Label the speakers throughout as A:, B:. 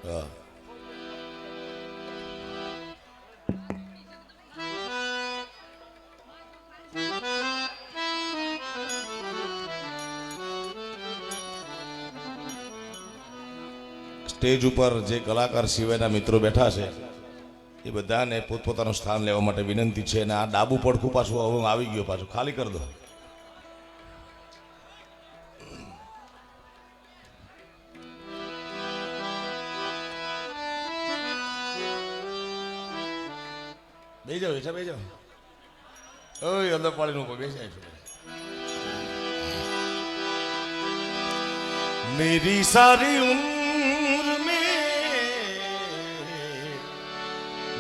A: હા. સ્ટેજ ઉપર જે કલાકાર સિવાયના મિત્રો બેઠા છે એ બધાને પોતપોતાનું સ્થાન લેવા માટે વિનંતી છે. અને આ ડાબુ પડખું પાછું હવે આવી ગયો, પાછું ખાલી કરી દો. બે જાઓ હેઠા, બે જાઓ. ઓય અંદર પાડીનું કોઈ બેસાય છે. मेरी सारी उम्र में,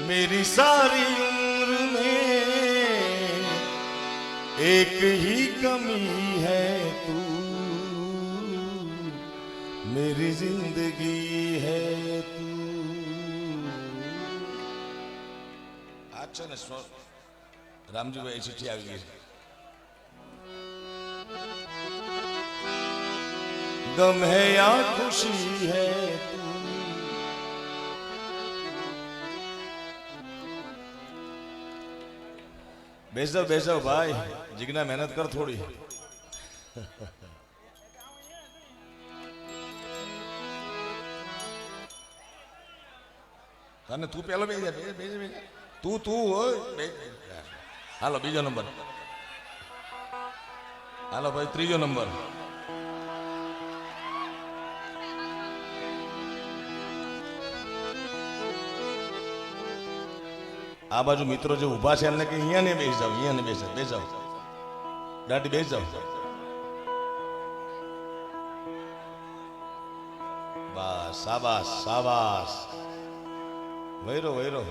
A: मेरी सारी उम्र में एक ही कमी है तू, मेरी जिंदगी है तू. अच्छा ને રામજીભાઈ ચિઠ્ઠી આવી ગઈ છે. गम है या खुशी है तू. બેસો બેસો ભાઈ, જીજ્ઞા મહેનત કર થોડી. તને તું પેલો બેસી જા, બેસી તું હોય. હાલો બીજો નંબર, હાલો ભાઈ ત્રીજો નંબર. આ બાજુ મિત્રો જે ઊભા છે એમને કે અહીંયા ને બેસી જાઓ, અહીંયા ને બેસી જાઓ, દાટી બેસી જાઓ. બસ શાબાશ શાબાશ, વૈરો વૈરો.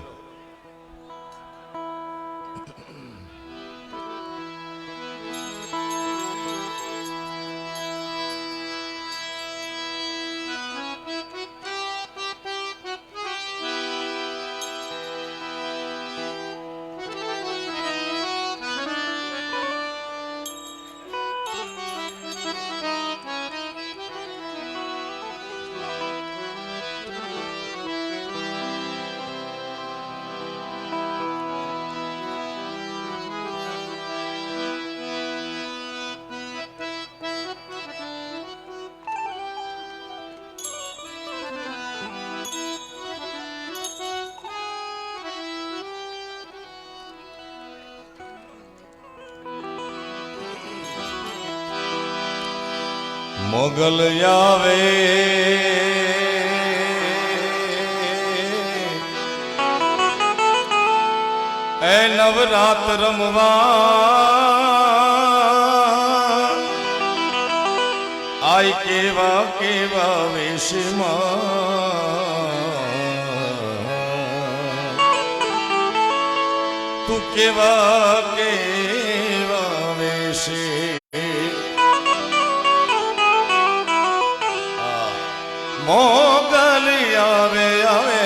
A: મોગલ આવે એ નવરાત રમવા, આય કેવા કેવા વેશમાં, તું કેવા કેવા વેશે. મોગલ આવે આવે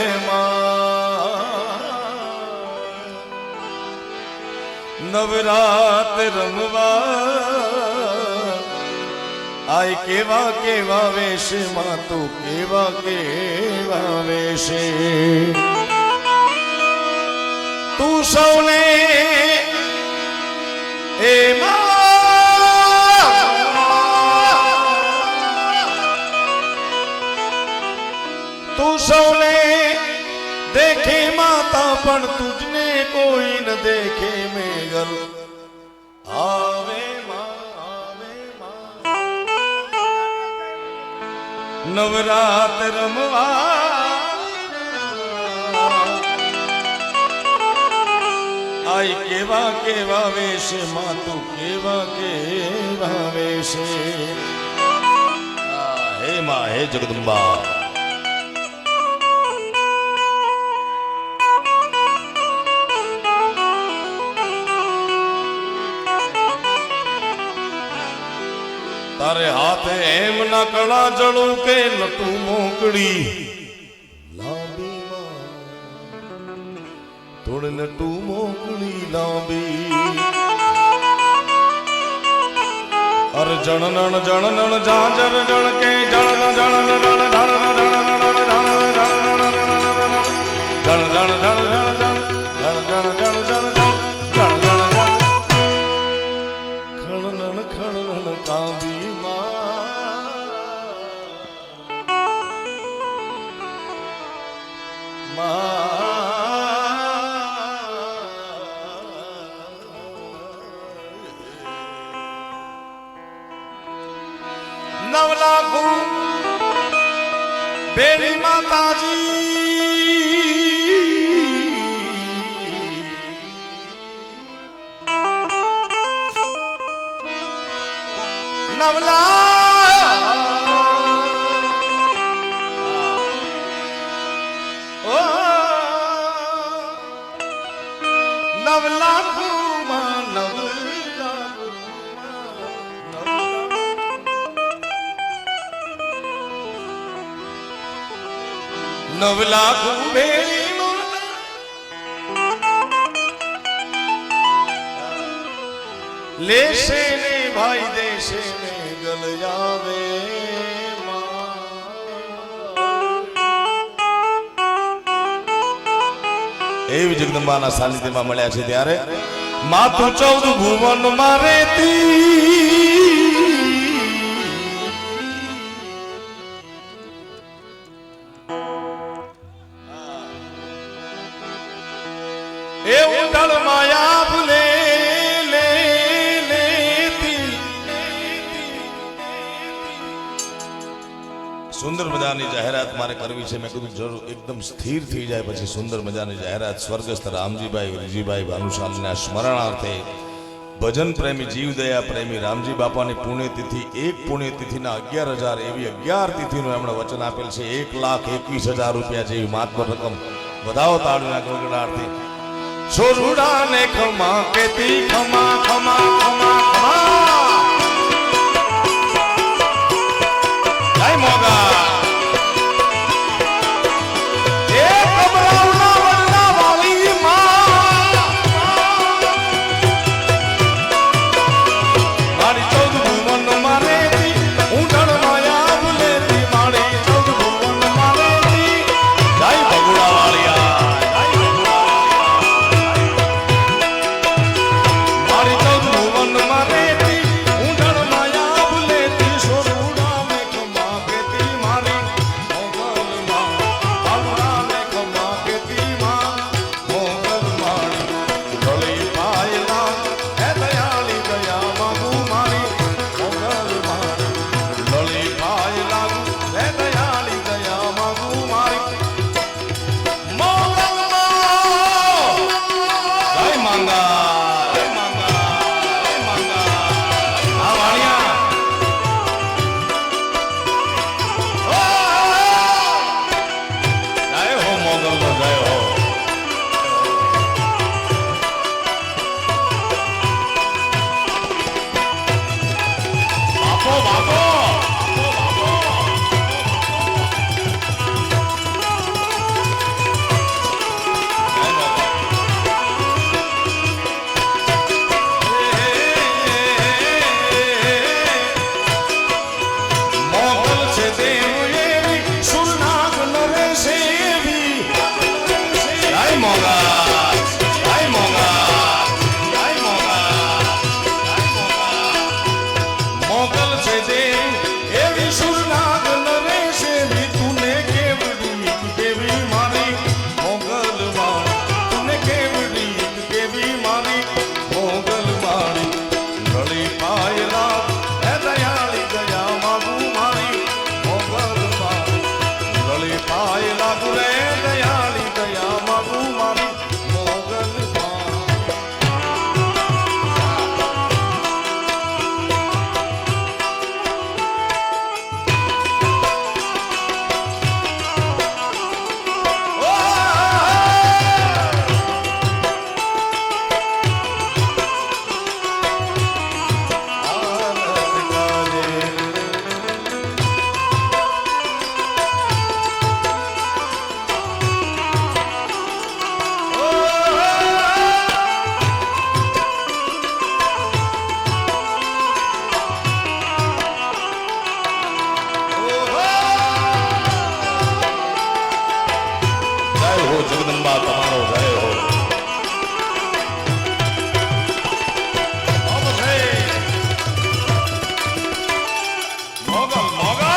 A: નવરાત રમવા, આય કેવા કેવા વેશમાં, તું કેવા કેવા વેશે. તું સૌને એમાં તું સૌને દેખે માતા, પણ તુજને કોઈ ન દેખે મેઘલ આવે નવરાત રમવા, આય કેવા કેવા વેશે માં, તું કેવા કેવા વેશે. હે માં હે જગદંબા. તારે હાથે એમ ના કળા જળું કે નટું મોકળી લાંબી માં, થોડ નટું મોકળી લાંબી. અર જણનણ જાજર જણ કે જણ જણ જણ જણ જણ જણ જણ નવલાખુ બેરી માતાજી નવલાખુ બેરી લેશે ને ભાઈ દેશે ને ગલ જાવે એવી જગદંબાના સાનિધ્યમાં મળ્યા છે ત્યારે માતું 14 ભુવન મારે એવું દળ માયા ભૂલે સુંદર મજાની જાહેરાત મારે કરવી છે. મેં કીધું જરૂર એકદમ સ્થિર થઈ જાય પછી સુંદર મજાની જાહેરાત. સ્વર્ગસ્થ રામજીભાઈ વિરજીભાઈ ભાનુશાલીના સ્મરણાર્થે ભજન પ્રેમી જીવદયા પ્રેમી રામજી બાપાની પુણ્યતિથિ એક પુણ્યતિથિના 11,000 એવી 11 તિથિનું એમણે વચન આપેલ છે. 1,21,000 રૂપિયા જેવી માતબર રકમ વધાવો તાળીના ગણગણાટથી. છોરુડાને ખમા કેતી ખમા ખમા ખમા ખમા જય મોગા એ કબરાઉના વલ્લા વાલી માં મારી 14 ભુવન મારેતી ઊંડણ માયા ભૂલેતી મારી 14 ભુવન મારેતી જય ભગુડા વાળિયા મારી 14 ભુવન મારેતી અંબા તમારો જય હો. મોગલ મોગલ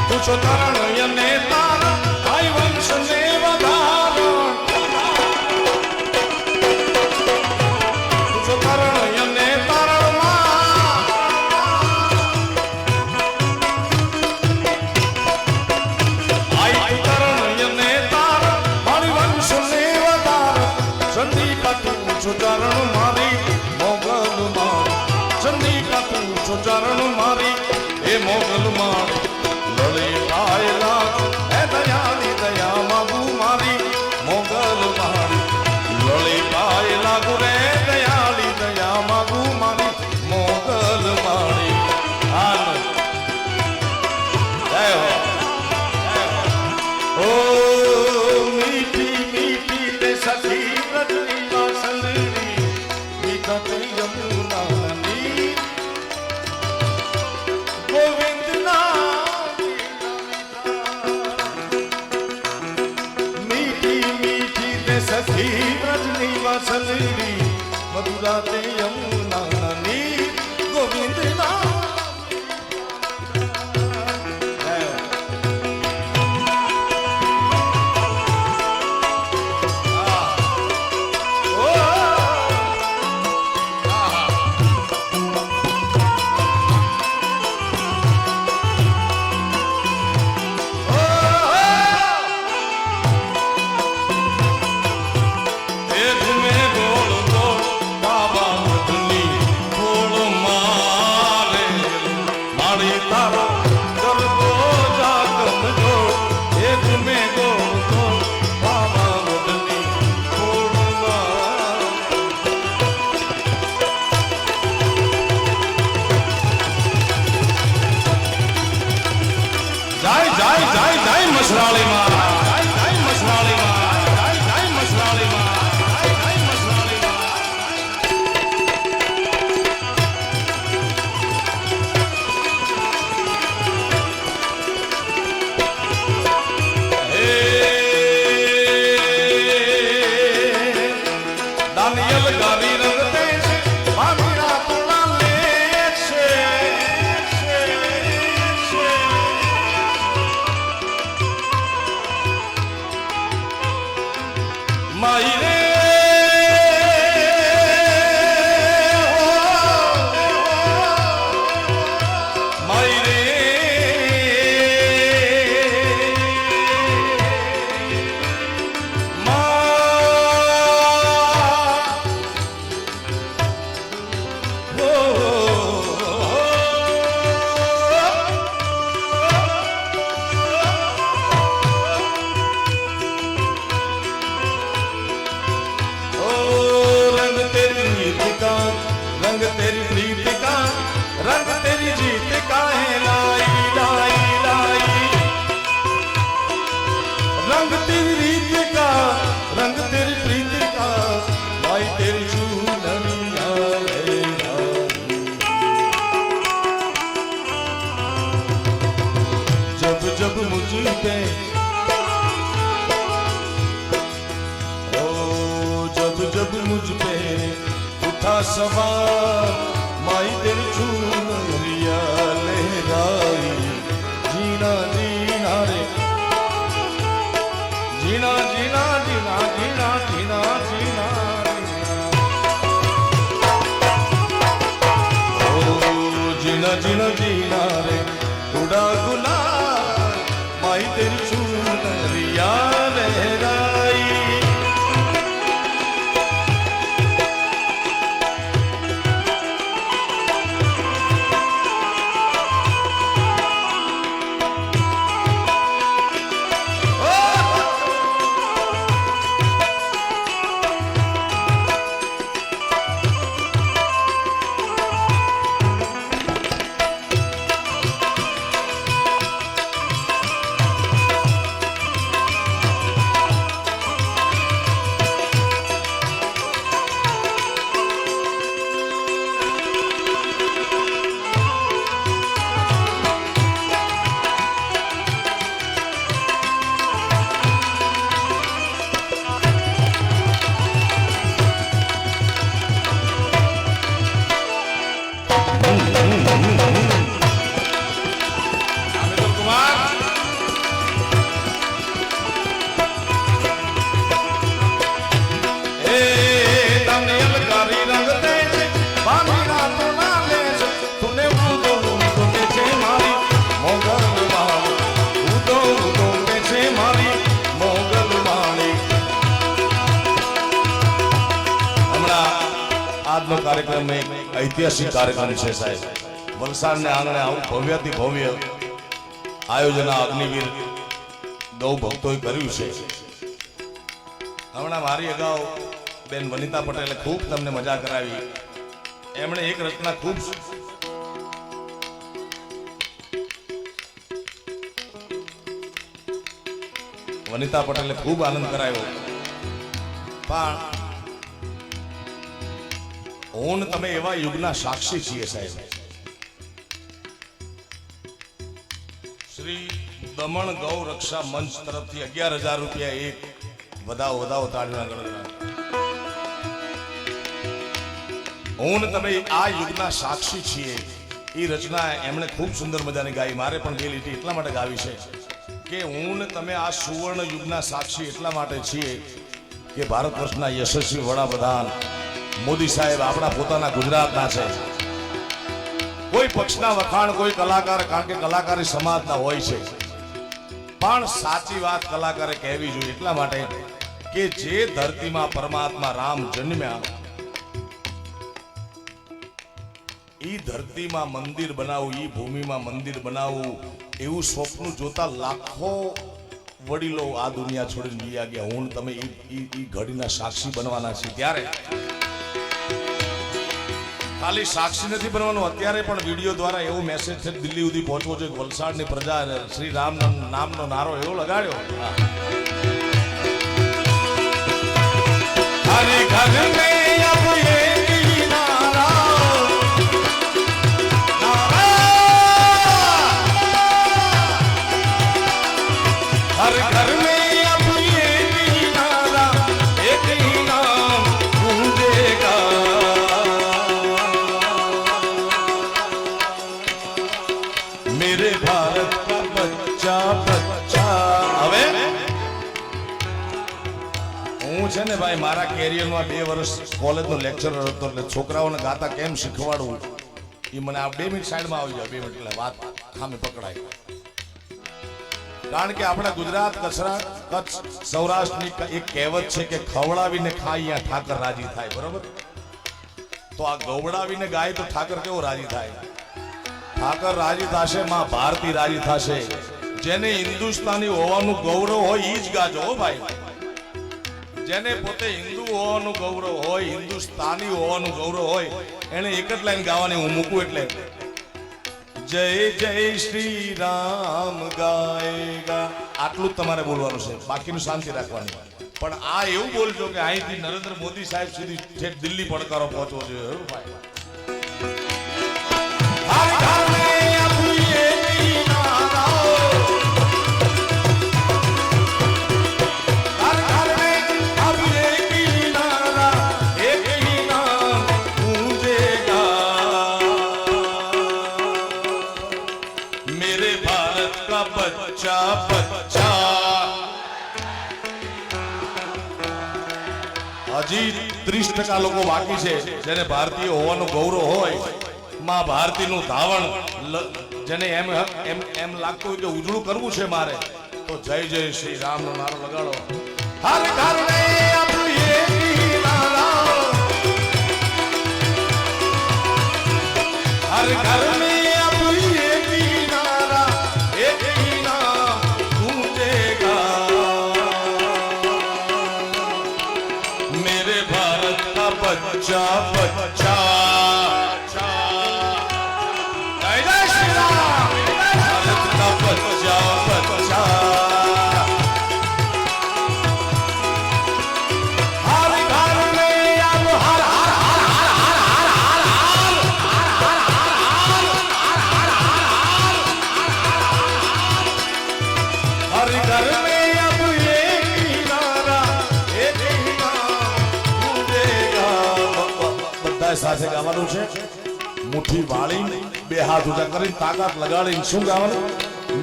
A: તું છો તરણ અને તારા ભાઈ વંશ ને વધારો. તું છો તરણ અને તારણમાં આઈ તરણ અને તારા ભાઈ વંશ ને વધારો. ચંદ્રિકા તું છો ચરણ મારી મોગલ મારી. ચંદ્રિકા તું છો ચરણ મારી એ મોગલ મારી. લળી પાયલા હે દયાની દયા માગુ મારી મોગલ મારી. લળી પાયલા ગુરે દયાની દયા માગુ મારી મોગલ મારી. આનંદ જય હો. ઓ મીઠી મીઠી તે સખી રજની વાસંદરી મીઠા તે યમુના ની ગોવિંદના. સખી વ્રજની વાસંદરી મધુરા તે યમુના ની ગોવિંદના. रंग तेरी प्रीत का रंग तेरी जीत का है लाई लाई लाई. रंग तेरी रीत का रंग तेरी प्रीत का लाई तेरी चूनरिया रे लाई. जब जब मुझ पे जब मुझ पे उठा सवार माई तेरी चूनरिया लहराई. जीना जीना रे जीना जीना जीना जीना जीना जीना ओ जीना जीना जीना रे उड़ा गुलाल माई तेरी चूनरिया लहराई. કાર્યક્રમ એક ઐતિહાસિક કાર્યક્રમ છે સાહેબ. વલસાડને આંગણે આવું ભવ્યથી ભવ્ય આયોજન આ અગ્નિવીર ગૌ ભક્તોએ કર્યું છે. હમણાં મારી અગાઉ બેન વનિતા પટેલે ખૂબ તમને મજા કરાવી. એમણે એક રચના ખૂબ વનિતા પટેલે ખૂબ આનંદ કરાયો. પણ હું તમે એવા યુગના સાક્ષી છીએ સાહેબ. શ્રી દમણ ગૌ રક્ષા મંચ તરફથી 11,000 રૂપિયા એક વધાવો તાળીના ગણતરી. હું તમે આ યુગના સાક્ષી છીએ. એ રચના એમણે ખૂબ સુંદર મજાની ગાઈ. મારે પણ બે લીટી એટલા માટે ગાવી છે કે હું તમે આ સુવર્ણ યુગના સાક્ષી એટલા માટે છીએ કે ભારત વર્ષના યશસ્વી વડાપ્રધાન મોદી સાહેબ આપણા પોતાના ગુજરાતના છે. કોઈ પક્ષના વખાણ કોઈ કલાકાર, કારણ કે કલાકારી સમાજના હોય છે, પણ સાચી વાત કલાકારે કહેવી જોઈએ એટલા માટે કે જે ધરતીમાં પરમાત્મા રામ જન્મ્યા ઈ ધરતીમાં મંદિર બનાવવું, ઈ ભૂમિમાં મંદિર બનાવવું એવું સ્વપ્ન જોતા લાખો વડીલો આ દુનિયા છોડીને ગયા ગયા. હું તમે ઈ ઘડીના સાક્ષી બનવાના છે. ત્યારે ખાલી સાક્ષી નથી બનવાનું, અત્યારે પણ વિડીયો દ્વારા એવો મેસેજ છે દિલ્હી સુધી પહોંચવો જોઈએ. વલસાડની પ્રજા શ્રી રામ નામનો નારો એવો લગાડ્યો, હરે ઘર મે અબ ये हर घर में अब ये नारा एक ही नाम गूंजेगा, मेरे भारत का बच्चा बच्चा. હવે હું છે ને ભાઈ મારા કેરિયરમાં 2 વર્ષ કોલેજનો લેક્ચરર હતો, એટલે છોકરાઓને ગાતા કેમ શીખવાડવું એ મને આ 2 મિનિટ સાઈડમાં આવી જાય. 2 મિનિટ એટલે વાત સામે પકડાય. કારણ કે આપણા ગુજરાત કચ્છ સૌરાષ્ટ્રની એક કહેવત છે કે ખવડાવીને ખાય અહીંયા ઠાકર રાજી થાય. બરોબર? તો આ ગૌડાવીને ગાય તો ઠાકર કેવો રાજી થાય? ઠાકર રાજી થશે, માં ભારતી રાજી થશે. જેને હિન્દુસ્તાની હોવાનું ગૌરવ હોય ઈ જ ગાજો હો ભાઈ. જેને પોતે હિન્દુ હોવાનું ગૌરવ હોય, હિન્દુસ્તાની હોવાનું ગૌરવ હોય, એને એક જ લાઈન ગાવાની હું મૂકું એટલે જય જય શ્રી રામ ગાયેગા. આટલું જ તમારે બોલવાનું છે, બાકીનું શાંતિ રાખવાની. પણ આ એવું બોલજો કે અહીંથી નરેન્દ્ર મોદી સાહેબ સુધી ઠેઠ દિલ્હી પડકારો પહોંચવો જોઈએ ભાઈ. હજી 30% લોકો બાકી છે જેને ભારતીય હોવાનું ગૌરવ હોય. માં ભારતીનું ધાવણ જેને એમ લાગતું હોય કે ઉજળું કરવું છે મારે, તો જય જય શ્રી રામ નો નારો લગાડો. હર ઘર મે અબ ये नारा, हर घर में अब ये नारा एक ही नाम गूंजेगा, मेरे भारत का बच्चा बच्चा. जय श्री राम. भारत का बच्चा बच्चा. हर घर में अब हर हर हर हर हर हर हर घर में अब एक ही नारा एक ही नाम गूंजेगा. બધા સાથે ગાવાનું છે. મુઠ્ઠી વાળી બે હાથ ઊંચા કરી તાકાત લગાડીને શું ગાવાનું?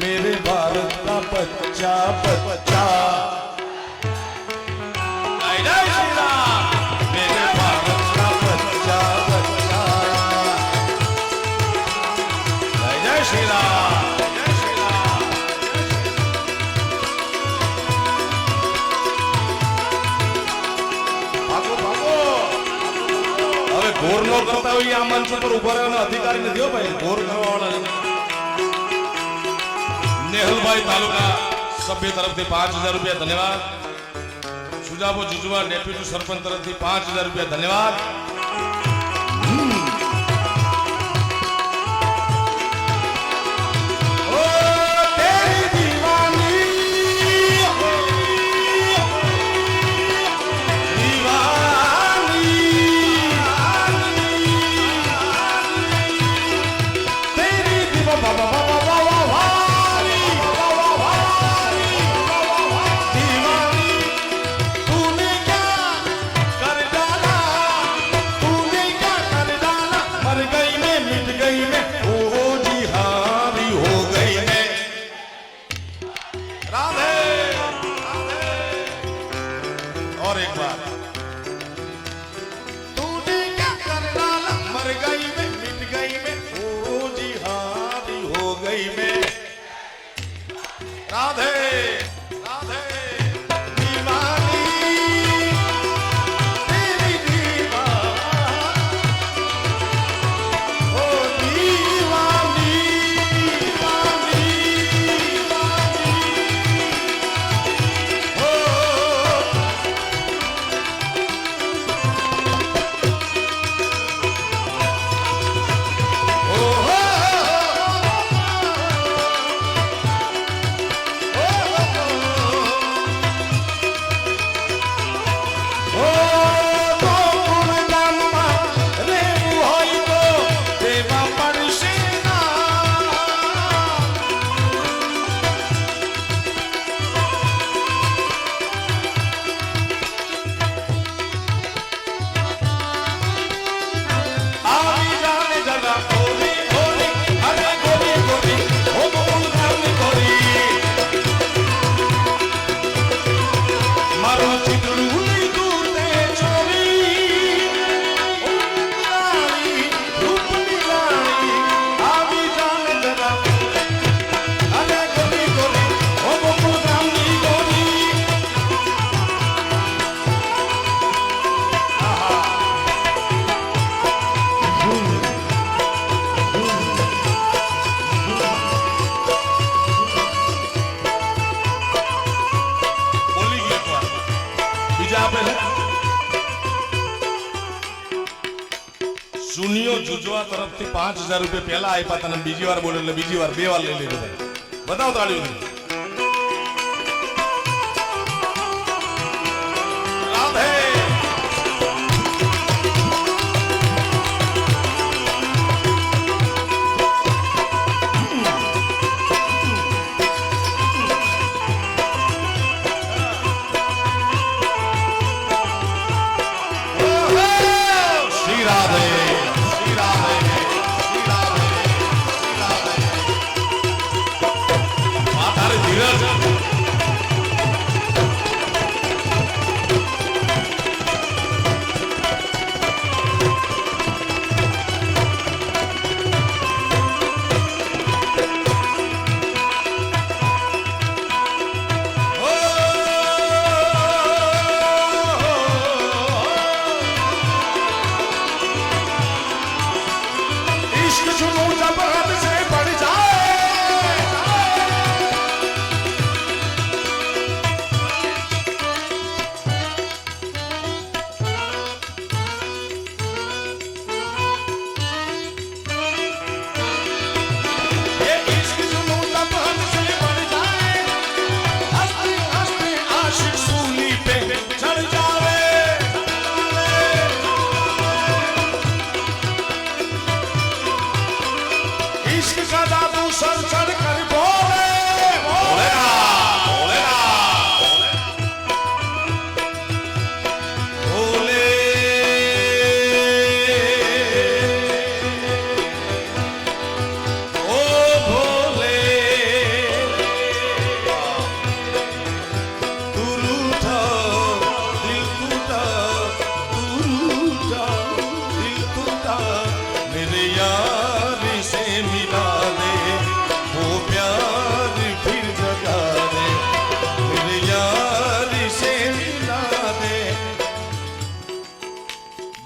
A: મેરે ભારત કા બચ્ચા બચ્ચા. જય શ્રી રામ. મેરે ભારત કા બચ્ચા બચ્ચા. જય શ્રી રામ. ઘોરનો ઘોરખો કરતા હોય આ મંચ ઉપર ઉભા રહેવાનો અધિકારી નથી હો ભાઈ. ઘોર કરવા વાળા નેહલભાઈ તાલુકા સભ્ય તરફથી 5000 રૂપિયા ધન્યવાદ. સુજાબો જુજવા ડેપ્યુટી સરપંચ તરફથી 5000 રૂપિયા ધન્યવાદ. और एक बार तूने क्या कर डाला मर गई मैं मिट गई मैं ओ जी हारी हो गई मैं. राधे राधे दीवानी तेरी दीवानी ओ दीवानी સુનિયો જુજવા તરફથી 5000 રૂપિયા પહેલા આપ્યા તને બીજી વાર બોલે એટલે બીજી વાર 2 વાર લઈ લીધો ભાઈ. બતાવો તાળીઓ. રાધે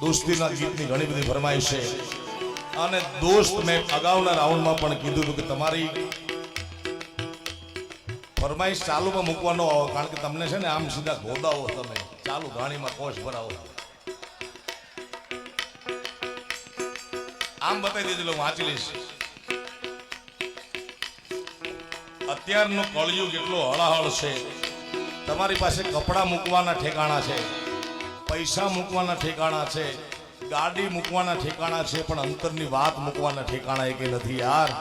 A: દોસ્તીના ગીતની ઘણી બધી ફરમાઈશ છે અને દોસ્ત મેં અગાઉના રાઉન્ડમાં પણ કીધું હતું કે તમારી ફરમાઈશ ચાલુમાં મૂકવાનો આવો કારણ કે તમને છે ને આમ સીધા ગોદાવો તમે ચાલુ ઘાણીમાં કોષ ભરાવો આમ બતાવી દીધું હું વાંચી લઈશ અત્યારનો કળિયુગ એટલો હળાહળ છે તમારી પાસે કપડાં મૂકવાના ઠેકાણા છે પૈસા મૂકવાના ઠેકાણા છે ગાડી મૂકવાના ઠેકાણા છે પણ અંતરની વાત મૂકવાના ઠેકાણા એ કે નથી યાર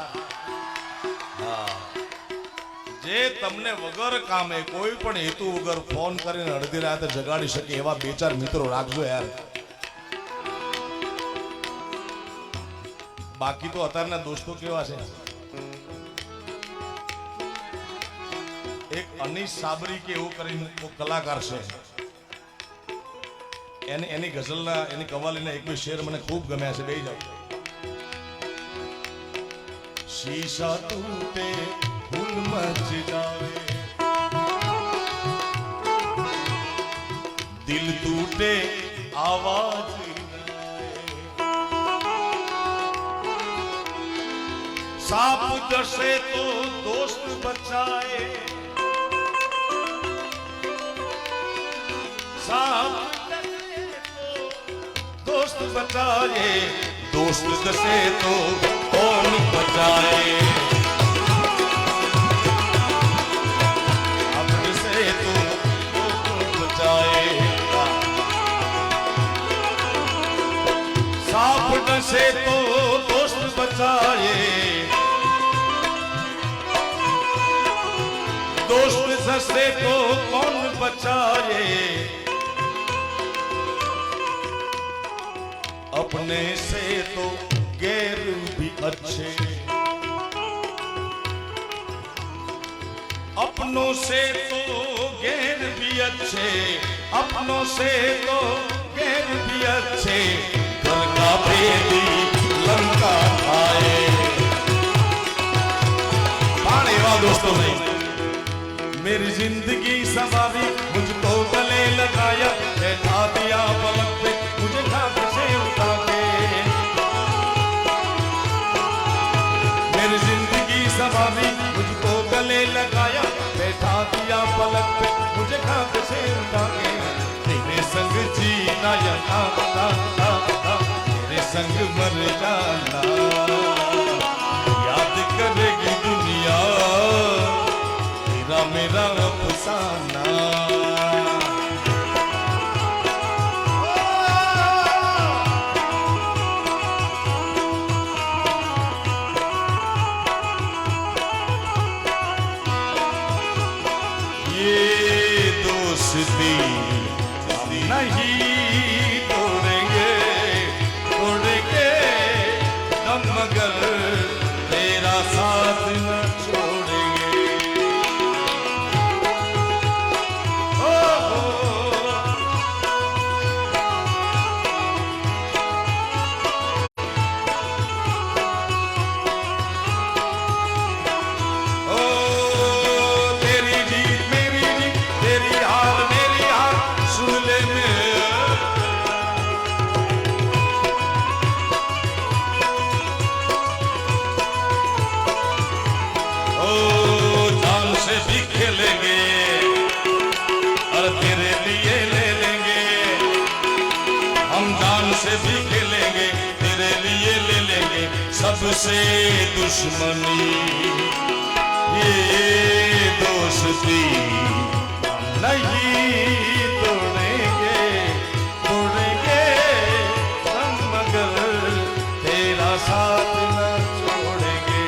A: જે તમને વગર કામે કોઈ પણ હેતુ વગર ફોન કરીને અડધી રાતે જગાડી શકે એવા બે ચાર મિત્રો રાખજો યાર બાકી તો અત્યારના દોસ્તો કેવા છે એક અનીસ સાબરી કે એવું કરીને કલાકાર છે એની ગઝલના એની કવાલીના એક બે શેર મને ખૂબ ગમ્યા છે બેહી જાઓ શીશા તૂટે ફૂલ મચ જાવે દિલ टूटे आवाज सांप डसे तो दोस्त बचाए, सांप डसे तो दोस्त बचाए, दोस्त डसे तो कौन बचाए। सांप डसे तो कौन बचाए, सांप डसे तो दोस्त बचाए, दोस्त डसे तो कौन बचाए। अपने से तो गैर भी अच्छे, अपनों से तो गैर भी अच्छे, अपनों से तो गैर भी अच्छे। घर का भेदी लंका खाए। पाने वाले दोस्तों ने मेरी जिंदगी संवारी, मुझको गले लगाया, बैठा दिया पलक पे मुझे खाक से उठा के। मेरी जिंदगी संवारी, मुझको गले लगाया, बैठा दिया पलक पे मुझे खाक से उठा के। तेरे संग जीना या तेरे संग मर जाना, याद करेगी दुनिया मेरा अफसाना। ये दोस्ती नहीं तोड़ेंगे, तोड़ेंगे हम मगर तेरा साथ न छोड़ेंगे। सबसे दुश्मनी ये दोस्ती नहीं तोड़ेंगे, तोड़ेंगे हम मगर तेरा साथ न छोड़ेंगे।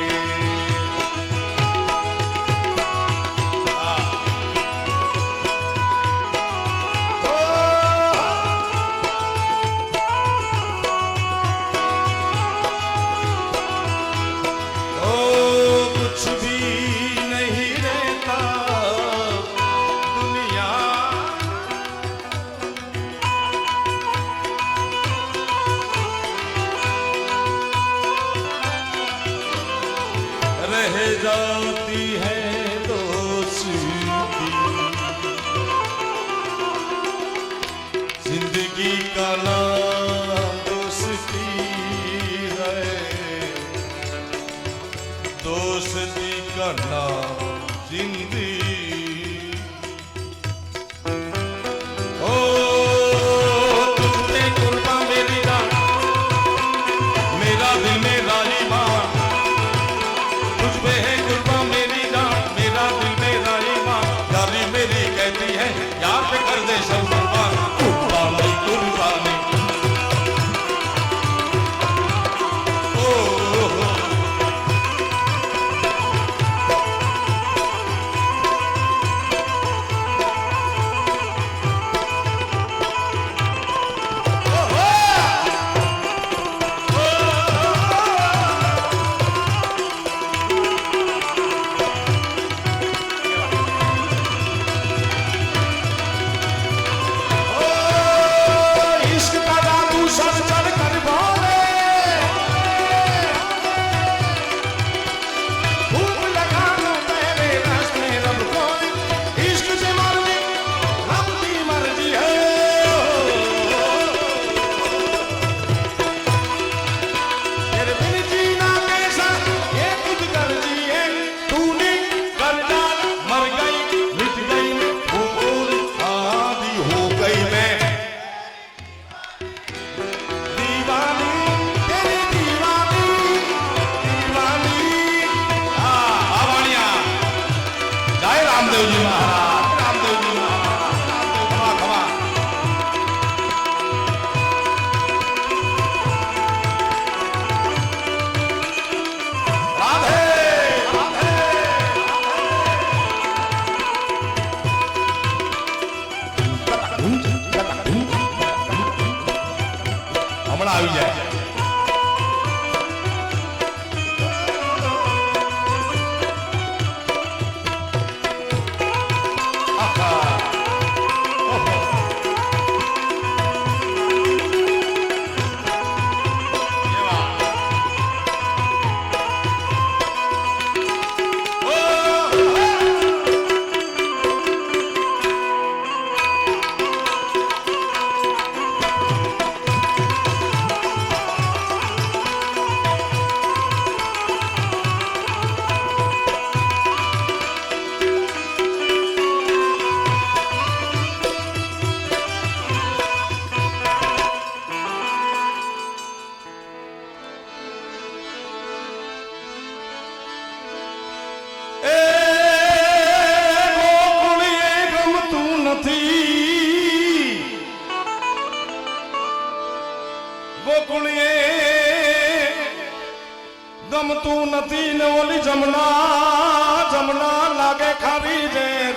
A: ગમતું નથી ને ઓલી જમના જમના લાગે ખારી જેર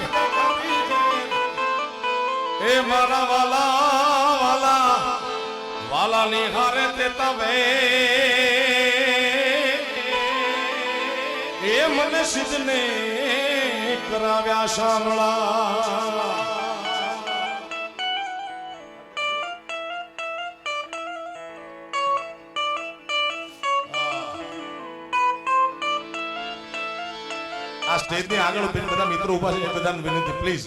A: એ મારા વાલા વાલા વાલા ની હારે તે તવે એ મને સિદ્ધને કરાવ્યા શામળા આ સ્ટેજ ની આગળ બધા મિત્રો ઉભા છે બધાને વિનંતી પ્લીઝ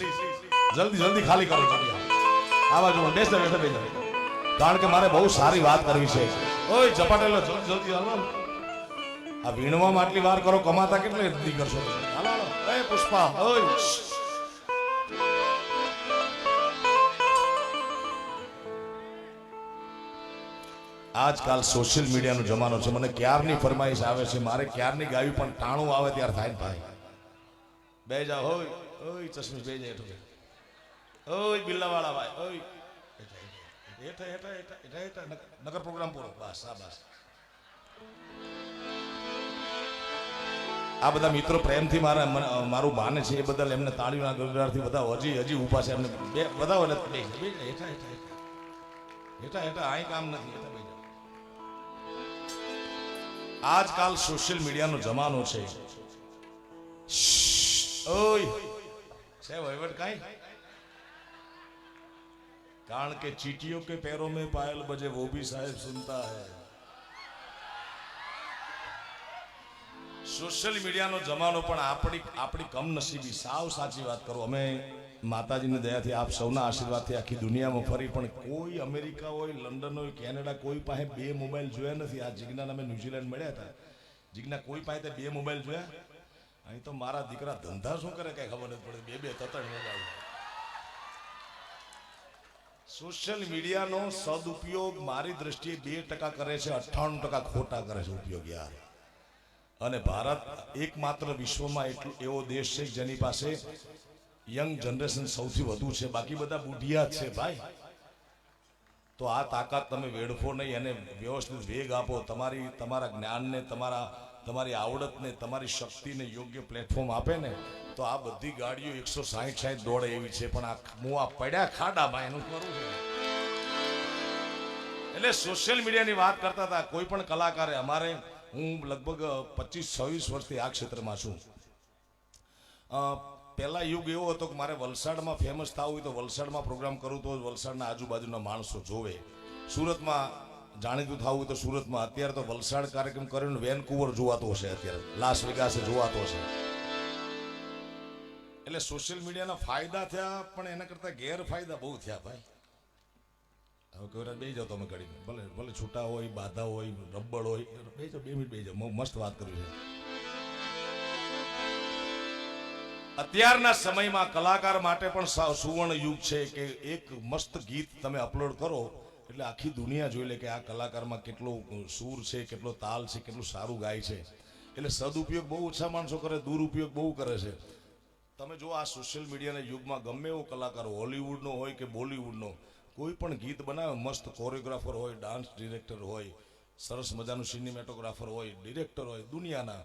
A: જલ્દી જલ્દી ખાલી કરો જગ્યા આ બાજુ બેસતા બેસતા બેસતા કારણ કે મારે બહુ સારી વાત કરવી છે ઓય ઝપાટેલો જલ્દી જલ્દી હાલો આ વીણવામાં આટલી વાર કરો કમાતા કેટલી જલ્દી કરશો હાલો હાલો એ પુષ્પા ઓય આજકાલ સોશિયલ મીડિયાનો જમાનો છે મને ક્યારની ફરમાઈશ આવે છે મારે ક્યારની ગાવી પણ ટાણું આવે ત્યારે થાય ને ભાઈ બે જા હોય ઓય ચશ્મી બે જાય ઓય બિલ્લાવાળા ભાઈ ઓય હેઠા હેઠા હેઠા હેઠા નગર પ્રોગ્રામ પૂરો બસ આ બસ આ બધા મિત્રો પ્રેમથી મારું માને છે એ બદલ એમને તાળીના ગરગડાટથી બધા હજી ઊભા છે એમને બે બધા હેઠા હેઠા હેઠા હેઠા અહીં કામ નથી હેઠા બે આજકાલ સોશિયલ મીડિયાનો જમાનો છે ઓય છે વહીવટ કાઈ કારણ કે चींटियों के पैरों में पायल बजे वो भी साहेब सुनता है સોશિયલ મીડિયાનો જમાનો પણ આપણી કમનસીબી સાવ સાચી વાત કરો અમે માતાજીની દયાથી આપ સૌના આશીર્વાદથી આખી દુનિયામાં ફરી પણ કોઈ અમેરિકા હોય લંડન હોય કેનેડા કોઈ પાસે બે મોબાઈલ જોયા નથી આ જીજ્ઞાને અમે ન્યુઝીલેન્ડ મળ્યા હતા જીજ્ઞા કોઈ પાસે બે મોબાઈલ જોયા અહીં તો મારા દીકરા ધંધા શું કરે કઈ ખબર નથી પડે બે તતણ મોબાઈલ સોશિયલ મીડિયાનો સદુપયોગ મારી દ્રષ્ટિએ 2% કરે છે 98% ખોટા કરે છે ઉપયોગ યાર અને ભારત એકમાત્ર વિશ્વમાં એવો દેશ છે જેની પાસે યંગ જનરેશન સૌથી વધુ છે બાકી બધા બુઢિયા છે ભાઈ તો આ તાકાત તમે વેડફો નહીં અને વ્યવસ્થિત વેગ આપો તમારા જ્ઞાનને તમારી આવડતને તમારી શક્તિને યોગ્ય પ્લેટફોર્મ આપે ને તો આ બધી ગાડીઓ 160 દોડે એવી છે પણ હું આ પડ્યા ખાડામાં એનું કરું છું એટલે સોશિયલ મીડિયાની વાત કરતા હતા કોઈ પણ કલાકારે અમારે હું લગભગ 25-26 વર્ષથી આ ક્ષેત્રમાં છું પહેલા યુગ એવો હતો કે મારે વલસાડમાં ફેમસ થવું હોય તો વલસાડમાં પ્રોગ્રામ કરું તો વલસાડના આજુબાજુના માણસો જોવે સુરતમાં જાણીતું થવું હોય તો સુરતમાં અત્યારે તો વલસાડ કાર્યક્રમ કર્યો વેનકુવર જોવાતો હશે અત્યારે લાસ વેગાસે જોવાતો હશે એટલે સોશિયલ મીડિયાના ફાયદા થયા પણ એના કરતા ગેરફાયદા બહુ થયા ભાઈ હવે કોઈ બે જાઓ તમે ઘડી ભલે છૂટા હોય બાધા હોય રબ્બડ હોય બે જાઓ 2 મિનિટ બે જાઓ મસ્ત વાત કરવી છે અત્યારના સમયમાં કલાકાર માટે પણ સુવર્ણ યુગ છે કે એક મસ્ત ગીત તમે અપલોડ કરો એટલે આખી દુનિયા જોઈ લે કે આ કલાકારમાં કેટલો સૂર છે કેટલો તાલ છે કેટલું સારું ગાય છે એટલે સદુપયોગ બહુ ઓછા માણસો કરે દુરુપયોગ બહુ કરે છે તમે જો આ સોશિયલ મીડિયાના યુગમાં ગમે એવો કલાકાર હોલિવૂડનો હોય કે બોલિવૂડનો કોઈ પણ ગીત બનાવે મસ્ત કોરિયોગ્રાફર હોય ડાન્સ ડિરેક્ટર હોય સરસ મજાનું સિનેમેટોગ્રાફર હોય ડિરેક્ટર હોય દુનિયાના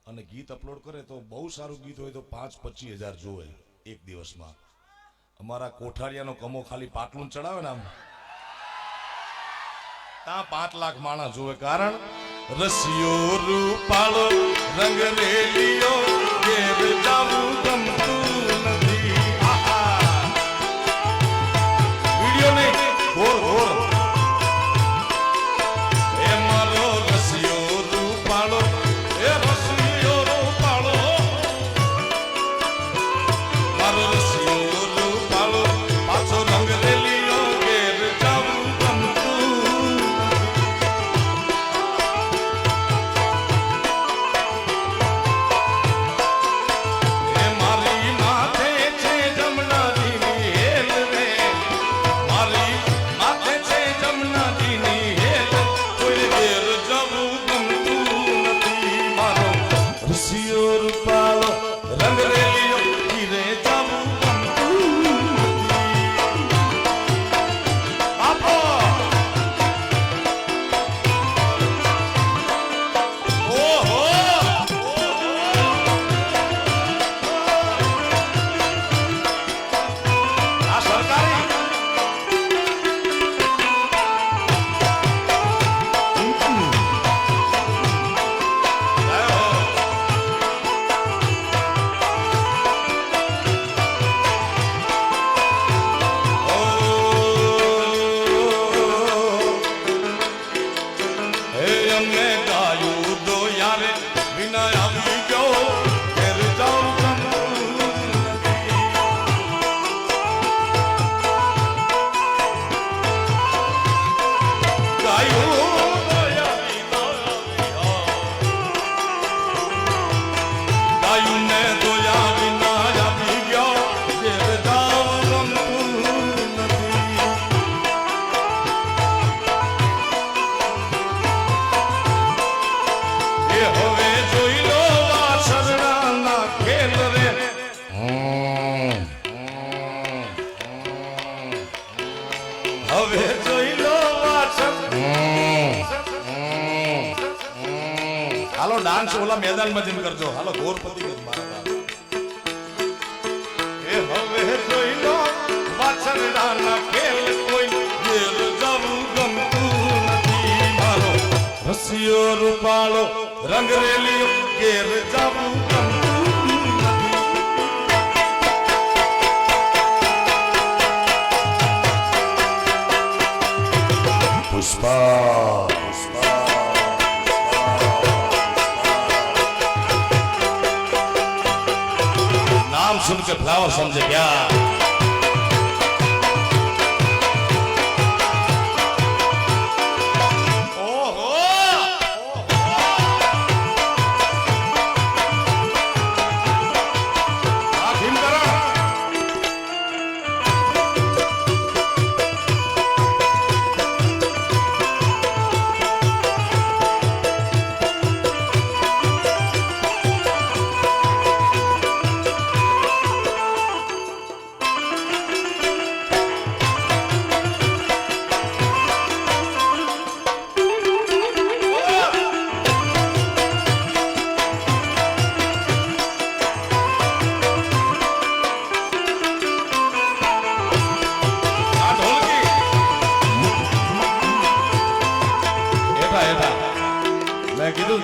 A: અને ગીત અપલોડ કરે તો બહુ સારું ગીત હોય તો 5-25 હજાર જોવે એક દિવસમાં અમારા કોઠારિયાનો કમો ખાલી પાટલું ચડાવે ને આમ ત્યાં 5 લાખ માણસ જોવે કારણ રસિયો રૂપાળો રંગ રેલિયો ઘેર જાવું ગમતું નથી વિડિયો નહીં ઘોર ઘોર એ મારો રસિયો રૂપાળો એ રસિયો રૂપાળો મારો રસિયો રૂપાળો પાછો રંગ રેલિયો ઘેર જાવું ગમતું એ મારી માથે હવે જોઈ લો વાસણ હાલો ડાન્સ ઓલા મેદાનમાં જઈને કરજો હાલો ગોરપતિ મારા એ હવે જોઈ લો વાછરડાના ખેલ કોઈ ઘેર જવું ગમતું નથી મારો રસિયો રૂપાળો રંગરેલીઓ ઘેર જવું ગમતું નથી પુષ્પા नाम सुन के फ्लावर समझे क्या ओहो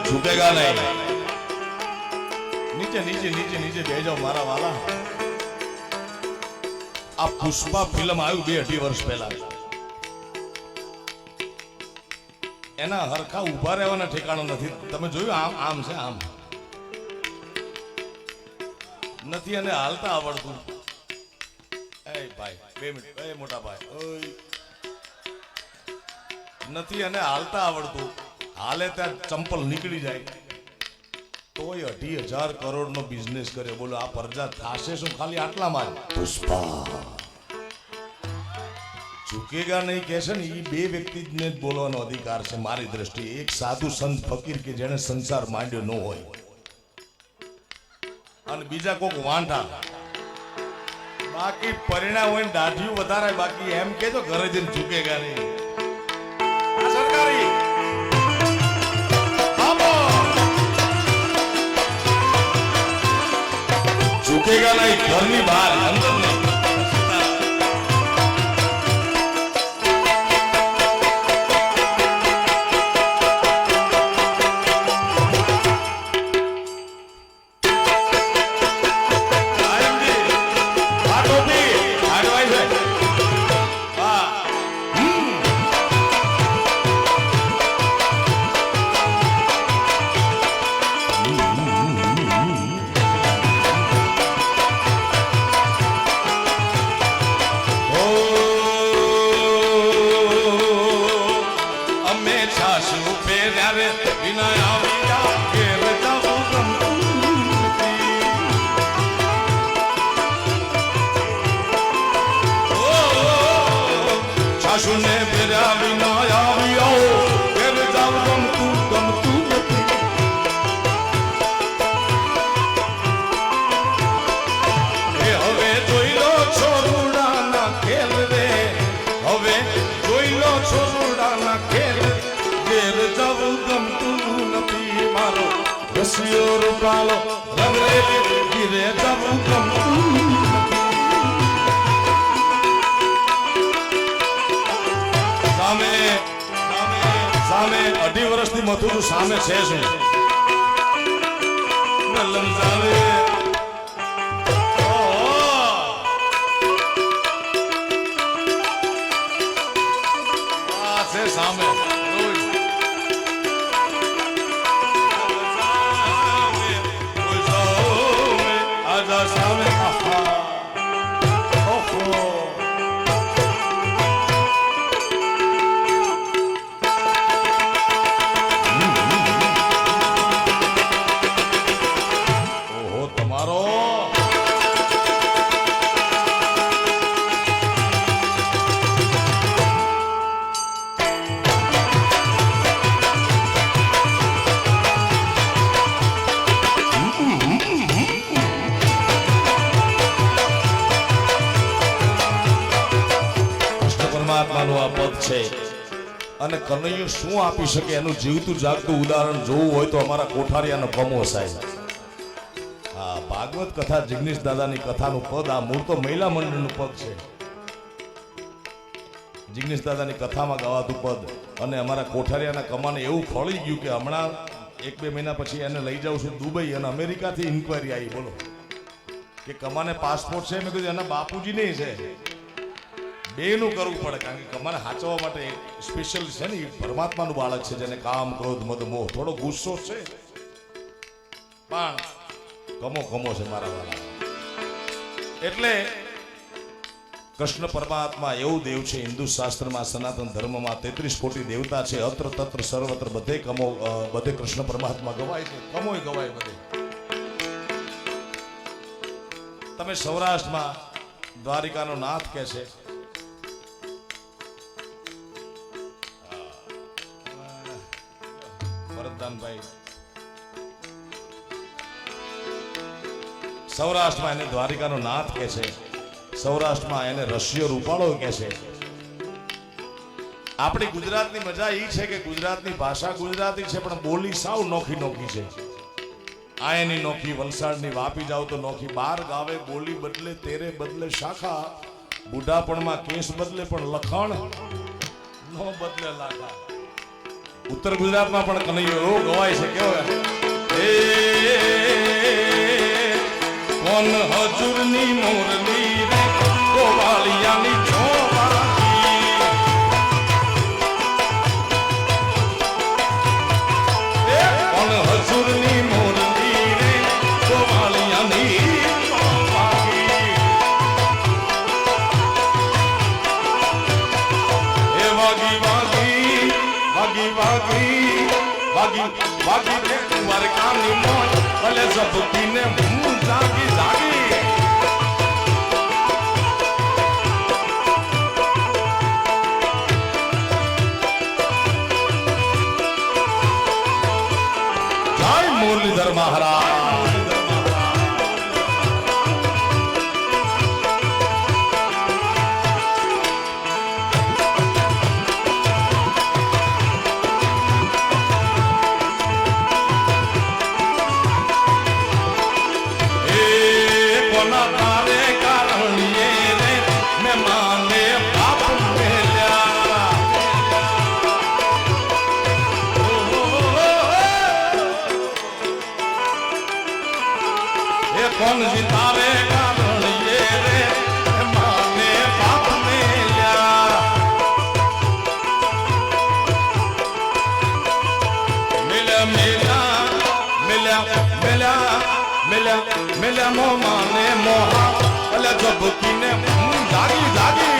A: झुकेगा नहीं नीचे नीचे नीचे नीचे भेजो मारा वाला आ पुष्पा फिल्म आयु 2-2.5 वर्ष पहला एना हरखा उभा રહેવાના ઠેકાણો નથી તમે જોયું આમ આમ છે આમ નથી અને હાલતા આવડતું એ ભાઈ 2 મિનિટ એ મોટા ભાઈ ઓય નથી અને હાલતા આવડતું हाले त्या चंपल निकली जाए तो 2,500 करोड़ नो बिजनेस करे बोलो आ प्रजा थाशे शू खाली आटला मार पुष्पा झुकेगा नहीं कहशे ने ई बे व्यक्ति ने बोलવાનો अधिकार છે મારી દ્રષ્ટિએ એક સાધુ સંત ફકીર કે જેણે સંસાર માંડ્યો ન હોય અને બીજા કોક વાંઢા બાકી પરિણામ હોય દાઢીઓ વધારે બાકી એમ કેજો ઘરે જઈને ઝુકેગા નહીં આ સરકારી झुकेगा नहीं घर नहीं बाहर अंदर नहीं सुने मेरा बिना आवियो फिर जाऊं गम तू નથી એ હવે જોઈ લો છોરુડાના ખેલ રે હવે જોઈ લો છોરુડાના ખેલ ઘેર જાવું ગમતું નથી મારો રસિયો રૂપાળો રંગરેલી ઘેર જાવું ગમતું સામે 2.5 વર્ષથી મથુરું સામે છે શું બલમ સામે આ છે સામે આજા સામે ઓહો છે અને કનૈયો શું આપી શકે એનું જીવતું જાગતું ઉદાહરણ જોવું હોય તો અમારા કોઠારિયાનો કમો સાહેબ. હા, ભાગવત કથા જિગ્નેશ દાદાની કથાનું પદ આ મૂળ તો મહિલા મંડળનું પદ છે. જિગ્નેશ દાદાની કથામાં ગવાતું પદ અને અમારા કોઠારિયાના કમાને એવું ફળી ગયું કે હમણાં 1-2 મહિના પછી એને લઈ જાઉં છું દુબઈ અને અમેરિકાથી ઇન્કવાયરી આવી બોલો કે કમાને પાસપોર્ટ છે. મેં કીધું એના બાપુજી નહીં છે, બેનું કરવું પડે કારણ કે કમાને સાચવવા માટે સ્પેશિયલ છે ને, પરમાત્માનું બાળક છે જેને કામ ક્રોધ મદ મોહ થોડો ગુસ્સો છે પણ કમો છે મારા વાલા. એટલે કૃષ્ણ પરમાત્મા એવું દેવ છે હિન્દુ શાસ્ત્રમાં સનાતન ધર્મમાં 33 કોટી દેવતા છે. અત્ર તત્ર સર્વત્ર બધે બધે કૃષ્ણ પરમાત્મા ગવાય છે, કમોય ગવાય બધે. તમે સૌરાષ્ટ્રમાં દ્વારિકાનો નાથ કે છે, ભરતદાનભાઈ, સૌરાષ્ટ્રમાં એને દ્વારિકાનો નાથ કે છે, સૌરાષ્ટ્રમાં એને રશિયો રૂપાળો કે છે. આપણી ગુજરાતની મજા એ છે કે ગુજરાતની ભાષા ગુજરાતી છે પણ બોલી સાવ નોખી છે. આયની નોખી, વલસાડની વાપી જાવ તો નોખી. 12 ગાવે બોલી બદલે, તેરે બદલે શાખા, બુઢાપણમાં કેસ બદલે પણ લખણ નો બદલે લાખા. ઉત્તર ગુજરાતમાં પણ કનૈયો એવો ગવાય છે કેવો કોન હજુરની મોરલી રે ગોવાળિયાની ચોવાળી, કોન હજુરની મોરલી રે ગોવાળિયાની ચોવાળી. એ વાગી વાગી વાગી વાગી વાગી વાગી રે દ્વારકાની મોજ ભલે ઝબકીને હું જાગી જાગી. જય મુરલીધર મહારાજ. કોણ જીતાવે કારણ યે રે માને પાપ મેલ્યા. મિલ્યા મિલ્યા મિલ્યા મિલ્યા મિલ્યા મિલ્યા મો માને મોહા અલે જબકીને જાગી જાગી.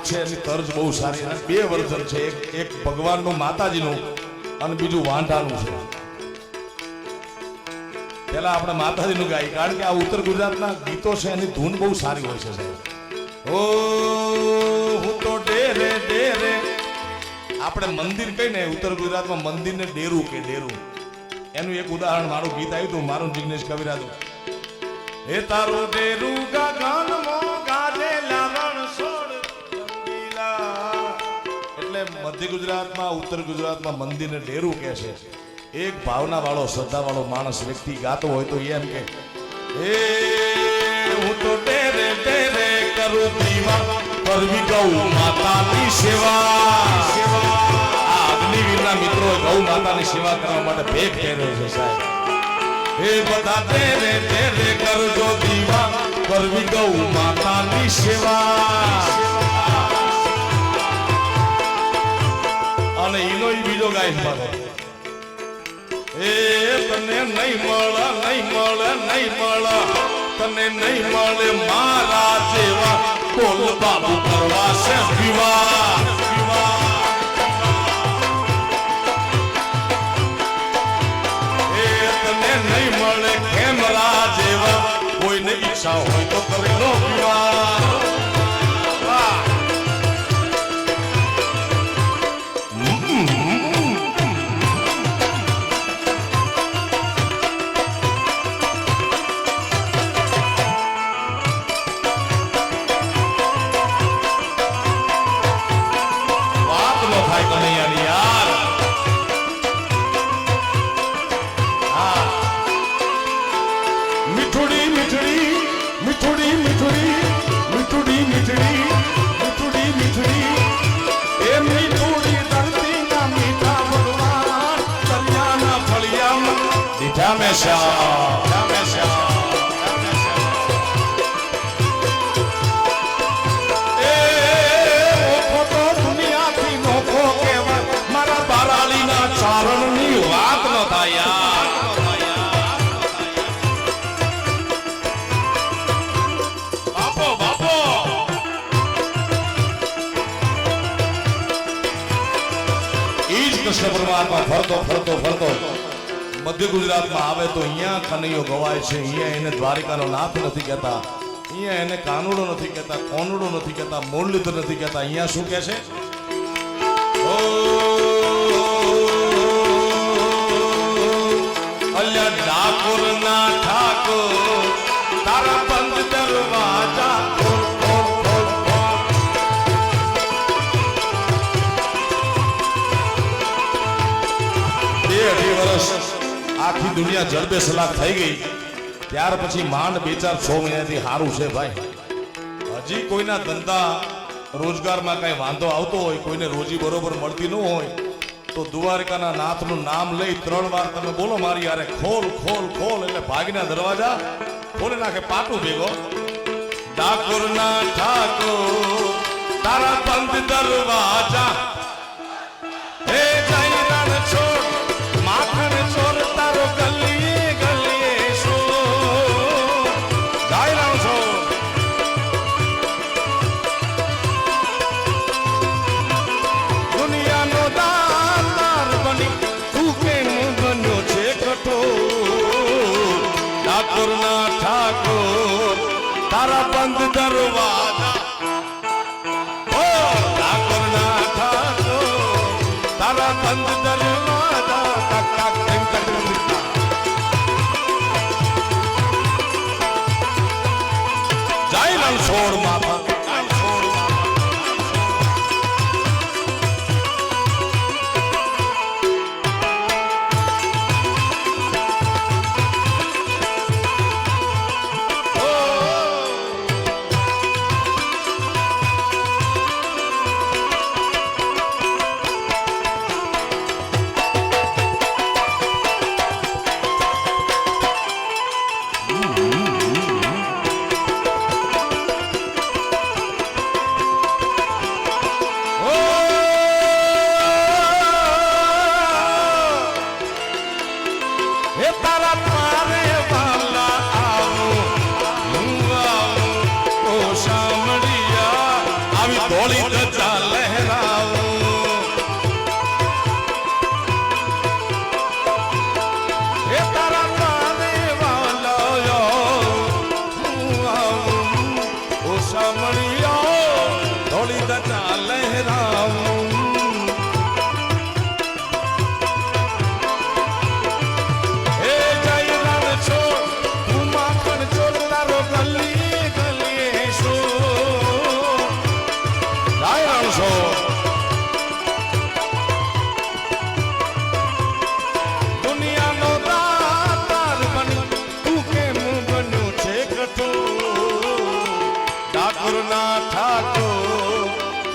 A: છે એની તર્જ બહુ સારી. અને 2 વર્ઝન છે, એક ભગવાનનું માતાજીનું અને બીજું વાંઢાનું છે. પેલા આપણે માતાજીનું ગાય કારણ કે આ ઉત્તર ગુજરાતના ગીતો છે એની ધૂન બહુ સારી હોય છે સાહેબ. ઓ હું તો ડેરે ડેરે, આપણે મંદિર કહીને ઉત્તર ગુજરાતમાં મંદિરને ડેરું કે ડેરું. એનું એક ઉદાહરણ મારું ગીત આવ્યું હતું મારું જિગ્નેશ કવિરાજનું. હે તારું ડેરું ગગન મો ગાજે લાવણ છોડ. એટલે મધ્ય ગુજરાતમાં ઉત્તર ગુજરાતમાં મંદિરને ડેરું કહે છે. એક ભાવના વાળો શ્રદ્ધા વાળો માણસ વ્યક્તિ ગાતો હોય તો એમ કે હે હું તો ડેરે ડેરે કરું દીવા કરવી ગૌ માતાની સેવા. અગ્નિવીરના મિત્રો ગૌ માતાની સેવા કરવા માટે ભેગ કર્યો છે સાહેબ. હે બધા ડેરે ડેરે કરજો દીવા કરવી ગૌ માતાની સેવા. અને ઈનો બીજો ગાય છે એ તને નહીં મળે નહીં મળે નહીં મળે તને નહીં મળે મારા જેવા બોલ બાબુ કરવા છે વિવાહ. એ તને શ્યામે શ્યામ શ્યામે શ્યામ ચારણની વાત ન થાય બાપો બાપો ઈ જ કૃષ્ણ પરમાત્મા ફરતો મધ્ય ગુજરાતમાં આવે તો અહીંયા કનૈયો ગવાય છે. અહીંયા એને દ્વારિકાનો નાથ નથી કહેતા, અહીંયા એને કાનુડો નથી કહેતા, કોનુડો નથી કહેતા, મુરલીધર નથી કહેતા. અહીંયા શું કહે છે? અલ્યા ડાકોર ના ઠાકોર તારા બંધ દરવાજા બે અઢી વર્ષ આખી દુનિયા જડબે સલાક થઈ ગઈ. ત્યાર પછી માંડ 2-4-6 મહિનાથી સારું છે ભાઈ. હજી કોઈના ધંધા રોજગારમાં કઈ વાંધો આવતો હોય, કોઈને રોજી બરોબર મળતી ન હોય તો દ્વારકાના નાથનું નામ લઈ 3 વાર તમે બોલો મારી યારે ખોલ ખોલ ખોલ એટલે ભાગીના દરવાજા ખોલી નાખે પાટું ભેગો. ડાકોરના ઠાકોર તારા બંધ દરવાજા હે જઈ રણ છોડ માખણ ચોર તારો ગલીએ ગલીએ શો જઈ રણ છોડ દુનિયાનો દાતાર બની તું કેમ બન્યો છે કઠોર. ડાકોરના ઠાકોર તારા બંધ દરવાજા ઓ ડાકોરના ઠાકોર તારા બંધ દરવાજા ટક ટક ટીમ ટક જય રણછોડ માતા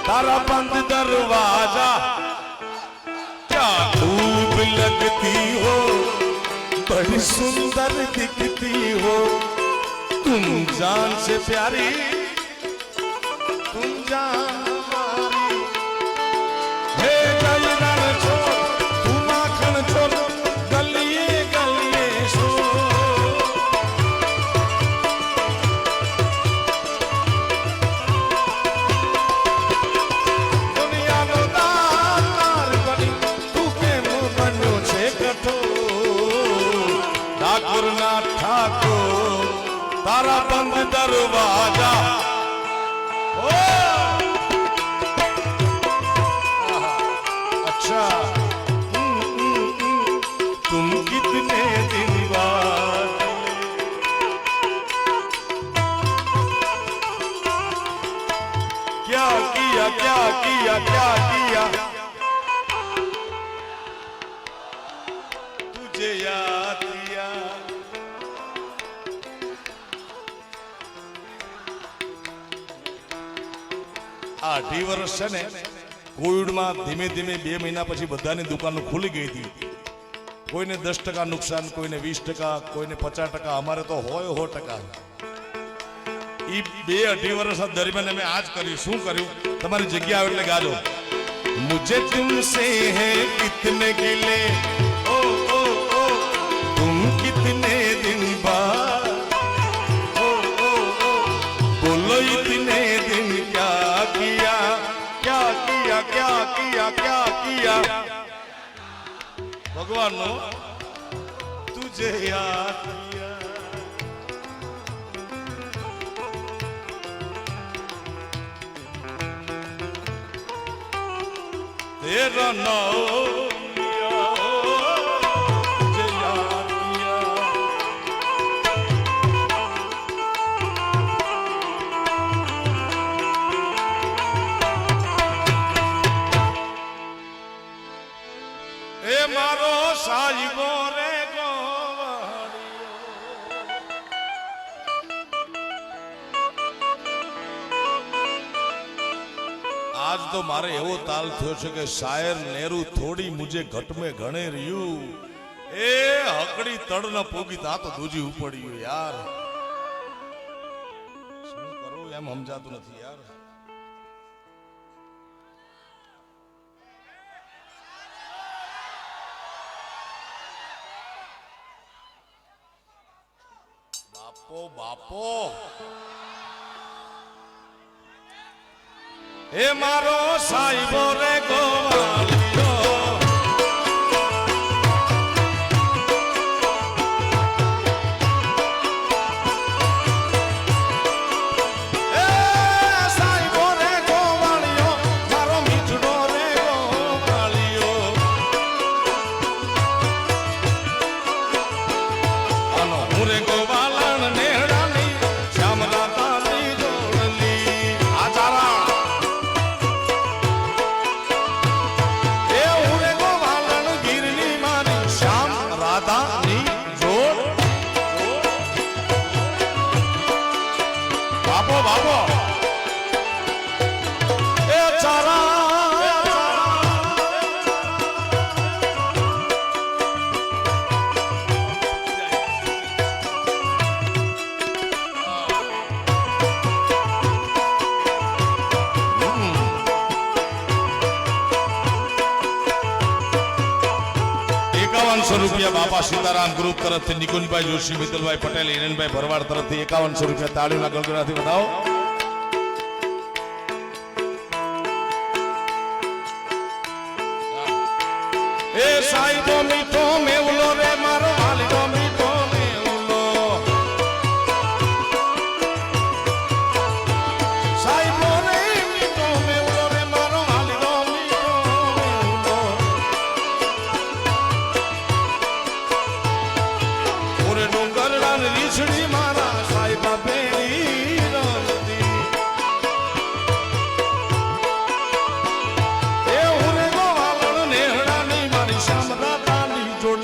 A: तारा बंद दरवाजा क्या खूब लगती हो बड़ी सुंदर दिखती हो तुम जान से प्यारी तुम जान हमारी हे जय रण छोड़ तू माखन छोड़ गलिए गलिए सो ડાકોરના ઠાકોર તારા બંધ દરવાજા अच्छा तुम कितने दिन बाद क्या किया क्या किया क्या किया तुझे याद किया आ 2 વર્ષ છે ને કોવિડમાં ધીમે ધીમે 2 મહિના પછી બધાની દુકાનો ખુલી ગઈ હતી. કોઈને 10% નુકસાન, કોઈને 20%, કોઈને 50%, અમારે તો હોય 100%. ઈ 2-2.5 વર્ષ દરમિયાન અમે આજ કર્યું. શું કર્યું? તમારી જગ્યા આવે એટલે ગાજો. મુझे तुमसे है कितने गिले ओ ओ ओ तुम कितने दिन बाद ओ ओ ओ बोलो इतने दिन क्या किया क्या किया क्या किया क्या किया भगवान नो तुझे याद किया तेरा नाम लिया तुझे याद किया ए मारो साहिबो रे आज तो मारे एवो ताल थयो छे के शायर नेरू थोड़ी मुझे घट में घणे रह्यू ए हकड़ी तड़ न पोगी ता तो दूजी उपड़्यू यार શું કરું એમ સમજાતું નથી યાર બાપો બાપો એ મારો સાઈબો રે ગોવાળિયો એ સાઈબો રે ગોવાળિયો મારો મીઠડો રે ગોવાળિયો આનો હું રે ગોવાળણ નેહડાની શ્યામલાતાની જોડલી આચારા બાપો બાપો એ ચારા ₹51 બાપા સીતારામ ગ્રુપ તરફથી નિકુંજભાઈ જોશી, મિતુલભાઈ પટેલ, હિરેનભાઈ ભરવાડ તરફથી ₹51 તાળીના ગળગળાથી વધાવો. એ સાઈબો મીઠો મેવલો રે મારો વાલીડો મીઠો મેવલો સાઈબો રે મીઠો મેવલો રે મારો વાલીડો મીઠો મેવલો ઓરે ડુંગરડા ને રીછડી મારા સાઈબા બેરી રમતી એ ઓરે ગોવાળણ નેહડાની મારી શ્યામદાતાની જોડ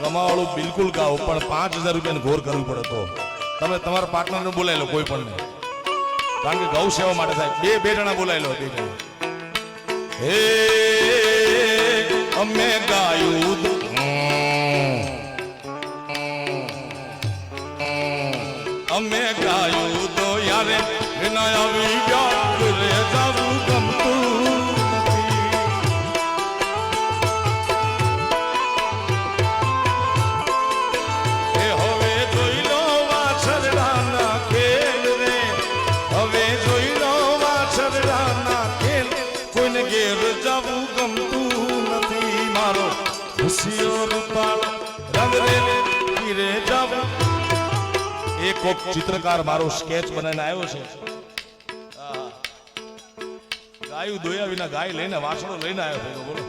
A: કમાવાળું બિલકુલ ગાઓ પણ ₹5000 ઘોર કરવું પડે તો તમે તમારા પાર્ટનરને બોલાવી લો કોઈ પણ કારણ કે ગૌ સેવા માટે થાય બે જણા બોલાવી લો હે અમે ગાયું અમે ગાયું તો યારે વિના આવી ગયા રે જાવું ગમતું એ હવે જોઈ લો વાછરડાના ખેલ રે હવે જોઈ લો વાછરડાના ખેલ કોઈને ઘેર જાવું ગમતું નથી મારો ખુશીઓ રૂપાળ રંગ રે ઘીરે જાવું એક કોક ચિત્રકાર મારો સ્કેચ બનાવીને આવ્યો છે ગાયું દોયા વિના ગાય લઈને વાસણો લઈને આવ્યો છે બોલો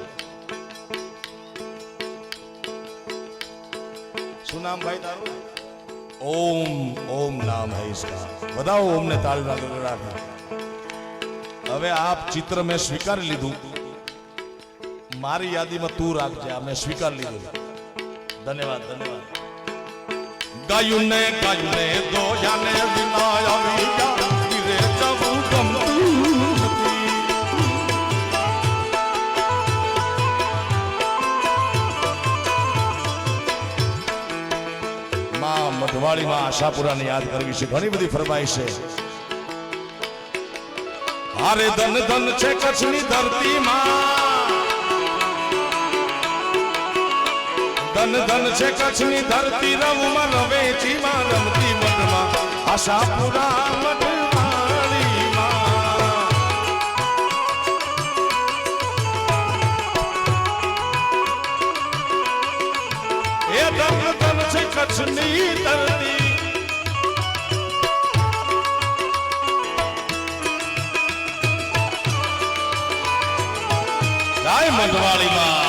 A: શું નામ ભાઈ તારું ओम ओम नाम है इसका बताओ ओम ने ताल गड़गड़ा હવે આપ ચિત્ર મેં સ્વીકારી લીધું મારી યાદીમાં તું રાખજે આ મેં સ્વીકાર લીધું ધન્યવાદ ધન્યવાદ ગાયું ને દો જાને વિના દિવાળીમાં આશાપુરાને યાદ કરવી છે. ઘણી બધી ફરમાઈશ છે. હારે ધન ધન છે કચ્છની ધરતીમાં, ધન ધન છે કચ્છની ધરતી, રવમાં રવેચીમાં રમતી મઢમાં આશાપુરા મઢવાળીમાં. એ ધન ધન છે કચ્છની ધરતી, જાય મઢવાળીમાં.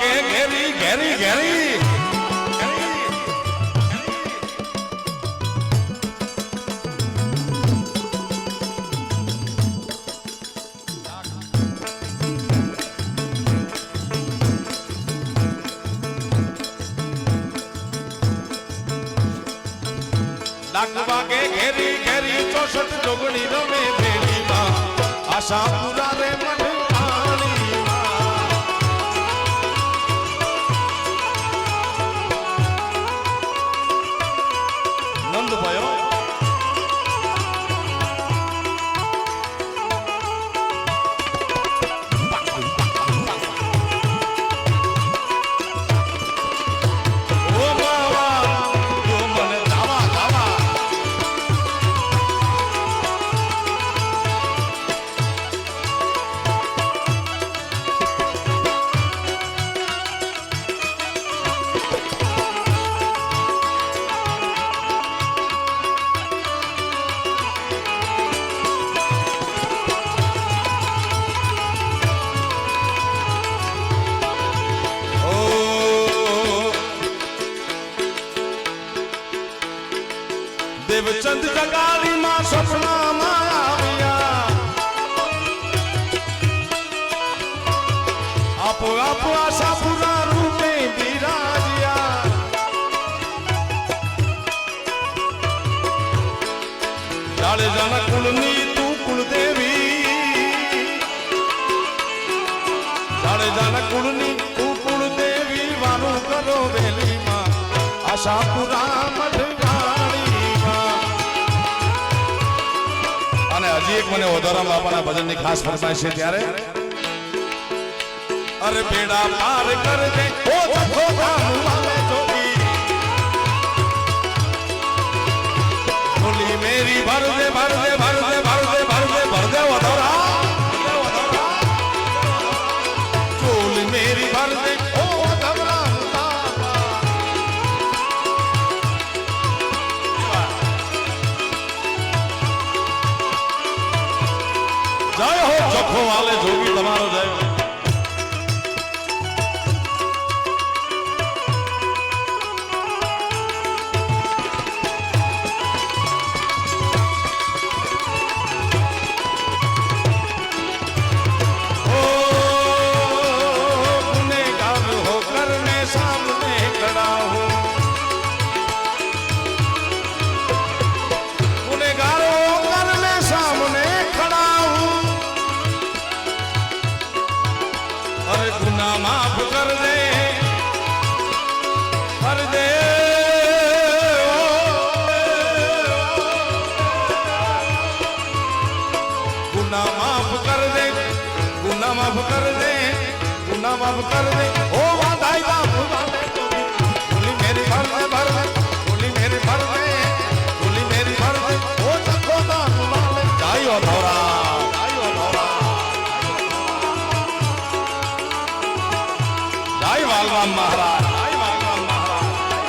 A: ઘેરી ઘેરી ઘેરી ડાક વાગે ઘેરી ઘેરી 64 જોગણી રમે ભેડીમાં આશાપુરા રે દેવચંદ જગાડીમાં સપનામાં આવ્યા, આપો આપો આશાપુરા રૂપે બિરાજ્યા. જાડેજાના કુળની તું કુળદેવી, જાડેજાના કુળની તું કુળદેવી, વારું કરો વેલીમાં આશાપુરા હજી એક મને ઓધારામ બાપાના ભજનની ખાસ ફરમાઈશ છે. ત્યારે અરે બેડા પાર કર દે ઓ જખો ગામ વાલે જોડી, ઢોલી મેરી ભર દે ભર દે ભર દે ભર દે ભર દે ભર દે ઓધારા, ઢોલી મેરી ભર દે ઓ ઓધારા. જય હો જખો વાલે જોગી તમારો જય. ઓ ગુનેગાર હોકર મેં સામને ખડા હું, गुनेगार होकर मैं सामने खड़ा हूँ, अरे गुनाह माफ कर दे गुनाह माफ कर दे, गुनाह माफ कर दे, गुनाह माफ कर दे ओ वादाई बाप वाले बोली मेरी भर दे भर दे, बोली मेरी भर दे, बोली मेरी भर दे ओ जखो दान वाले. जाइयो धौरा जय वालवान महाराज, जय वालवान महाराज.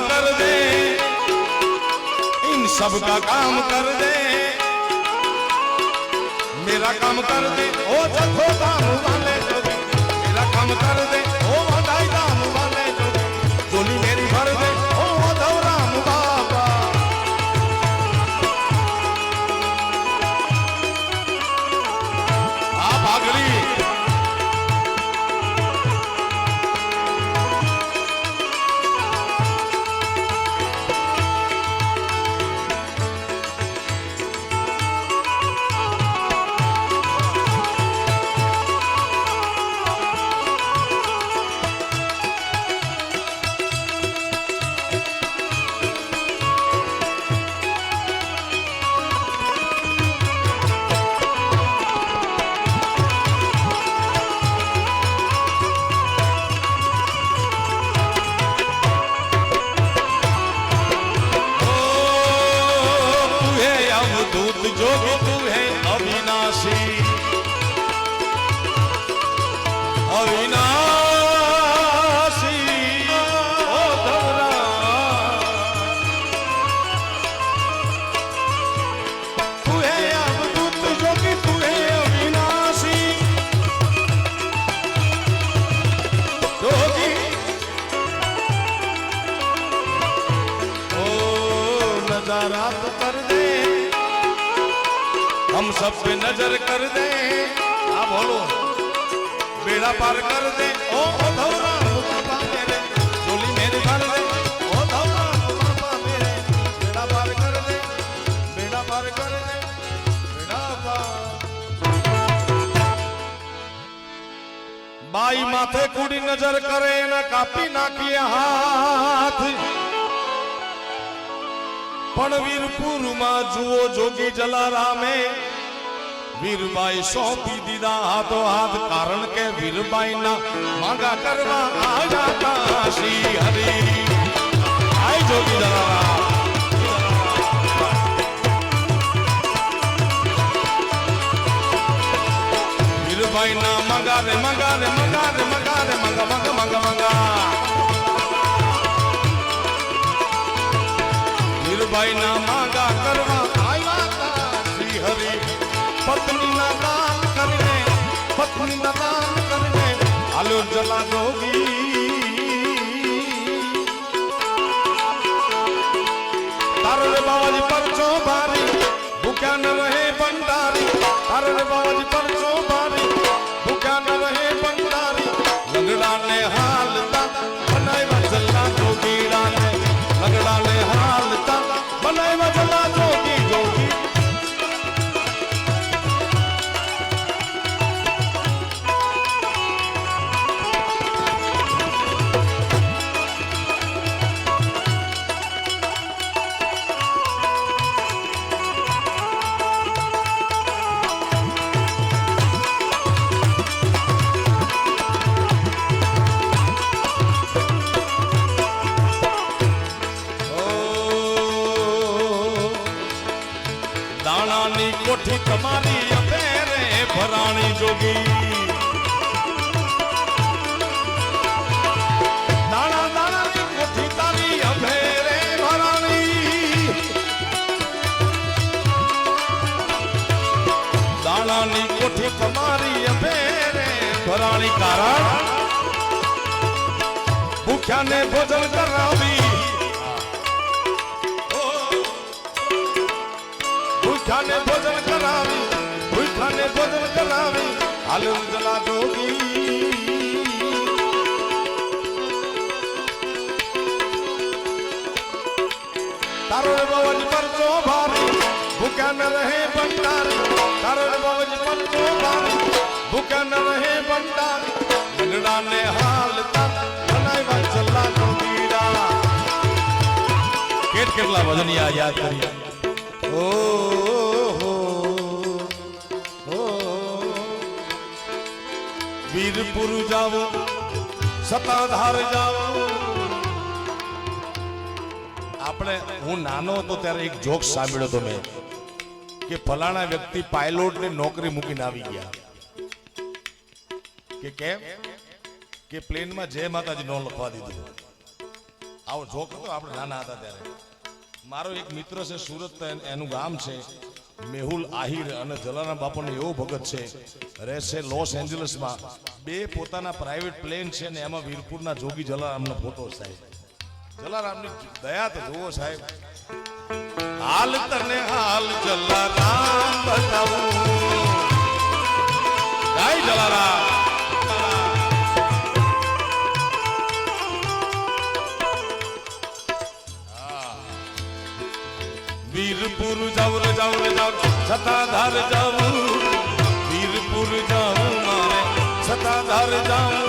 A: कर दे, इन सब का काम कर दे, मेरा काम कर दे ओ जखो दाम वाले जोगी, मेरा काम कर दे ओ वधाई दाम वाले जोगी, झोली मेरी भर दे ओ उद्धव राम बाबा। आ भागड़ी जोगी तू है अविनाशी, अविनाशी ओ धवरा, तू है अवधूत जोगी तू है अविनाशी जोगी, ओ नजारा तो कर दे, हम सब पे नजर कर दे, आ बोलो बेड़ा पार कर दे ओ उद्धव राम बाबा मेरे, झोली मेरी भर दे ओ उद्धव राम बाबा मेरे, बेड़ा पार कर दे, बेड़ा पार कर दे, बेड़ा पार। बाई माथे कूड़ी नजर करे न कापी नाखिया हाथ, पण वीरपुर में जुओ जोगी जलारामे, वीरबाई सौंपी दीदा हाथों हाथ, कारण के वीरबाई ना मांगा करवा आ जाता श्री हरि, आई जोगी जलाराम। वीरबाई ना मंगा रे मंगा रे मंगा रे मंगा रे मंगा मंगा मंगा मंगा, वीरबाई ना मांगा करवा आया श्री हरि, पत्नी ना दान करने, पत्नी ना दान करने, आलो जला जोगी, तारो रे बाबाजी परचो भारी, भूख्या न रहे भंडारी, तारो रे बाबाजी परचो भारी, भूख्या न रहे भंडारी, लंगड़ा ने हालता बनाए वचला जोगीड़ा ने, लंगड़ा ने हालता बनाए वचला जोगी जोगी। दाणानी कोठी तुम्हारी अपेरे भराणी जोगी, दाणा दाणा नी कोठी तारी अपेरे भराणी, दाणा नी कोठी तुम्हारी अपेरे भराणी, कारण भूख्या ने भोजन करावी, भूखा ने भोजन करावी, भूखा ने भोजन करावी, आलू जला जोगी, तारो रे बाबाजी परचो भारी, भूखा न रहे भंडारी, तारो रे बाबाजी परचो भारी, भूखा न रहे भंडारी, लंगड़ा ने हालता बनाए वचला जोगीड़ा। केटला भजनिया याद करिए ओ વીરપુર જાવો સતાધાર જાવો। આપણે હું નાનો હતો ત્યારે એક જોક સાંભળ્યો તો મેં કે ફલાણા વ્યક્તિ પાયલોટ ને નોકરી મૂકીને આવી ગયા કે કેમ કે પ્લેન માં જય માતાજી નો લખવા દીધું આવો જોક હતો આપણે નાના હતા ત્યારે. મારો એક મિત્ર છે સુરત, એનું ગામ છે મેહુલ આહિર, અને જલારામ બાપુનો એવો ભગત છે, રહેશે લોસ એન્જલસમાં. બે પોતાના પ્રાઇવેટ પ્લેન છે ને એમાં વીરપુરના જોગી જલારામનો ફોટો સાહેબ. જલારામની દયા તો જુઓ સાહેબ. હાલ તને હાલ જલારામ બતાવું, જય જલારામ. વીરપુર જાઉં રે જાઉં રે જાઉં, સતાધાર જાઉં, વીરપુર જાઉં મારે સતાધાર જાઉં,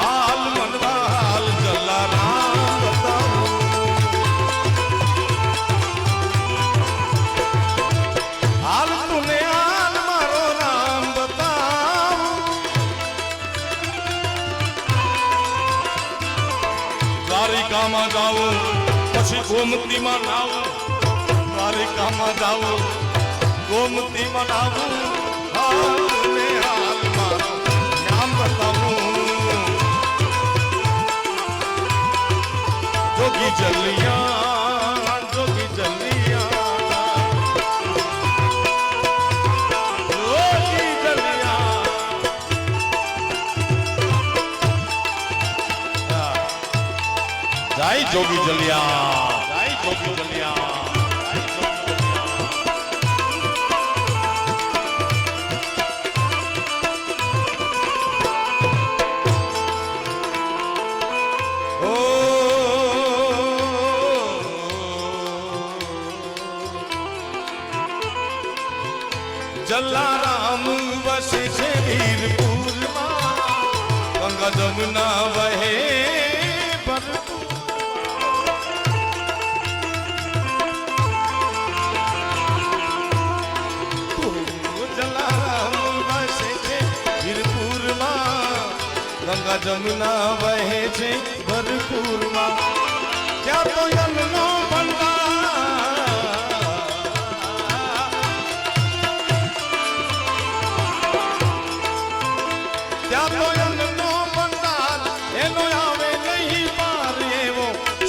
A: હાલ મનવા હાલ જલારામ બતાવું. હાલ તુને હાલ મારો નામ બતાવું, દ્વારિકામાં જાઉં પછી ગોમતીમાં નાવું, દ્વારિકામાં જાઉં ગોમતીમાં નાવું, હાલ તુને હાલ મારો નામ બતાવું. જોગી જલિયા જોગી જલિયા જોગી જલિયા, જય જોગી જલિયા, જય જોગી જલિયા. જલારામ વસે છે વીરપુરમાં, ગંગા જમુના વહે ભરપૂર. જલારામ વસે છે વીરપુરમાં, ગંગા જમુના વહે છે ભરપૂરમાં. ત્યાં તો યમનો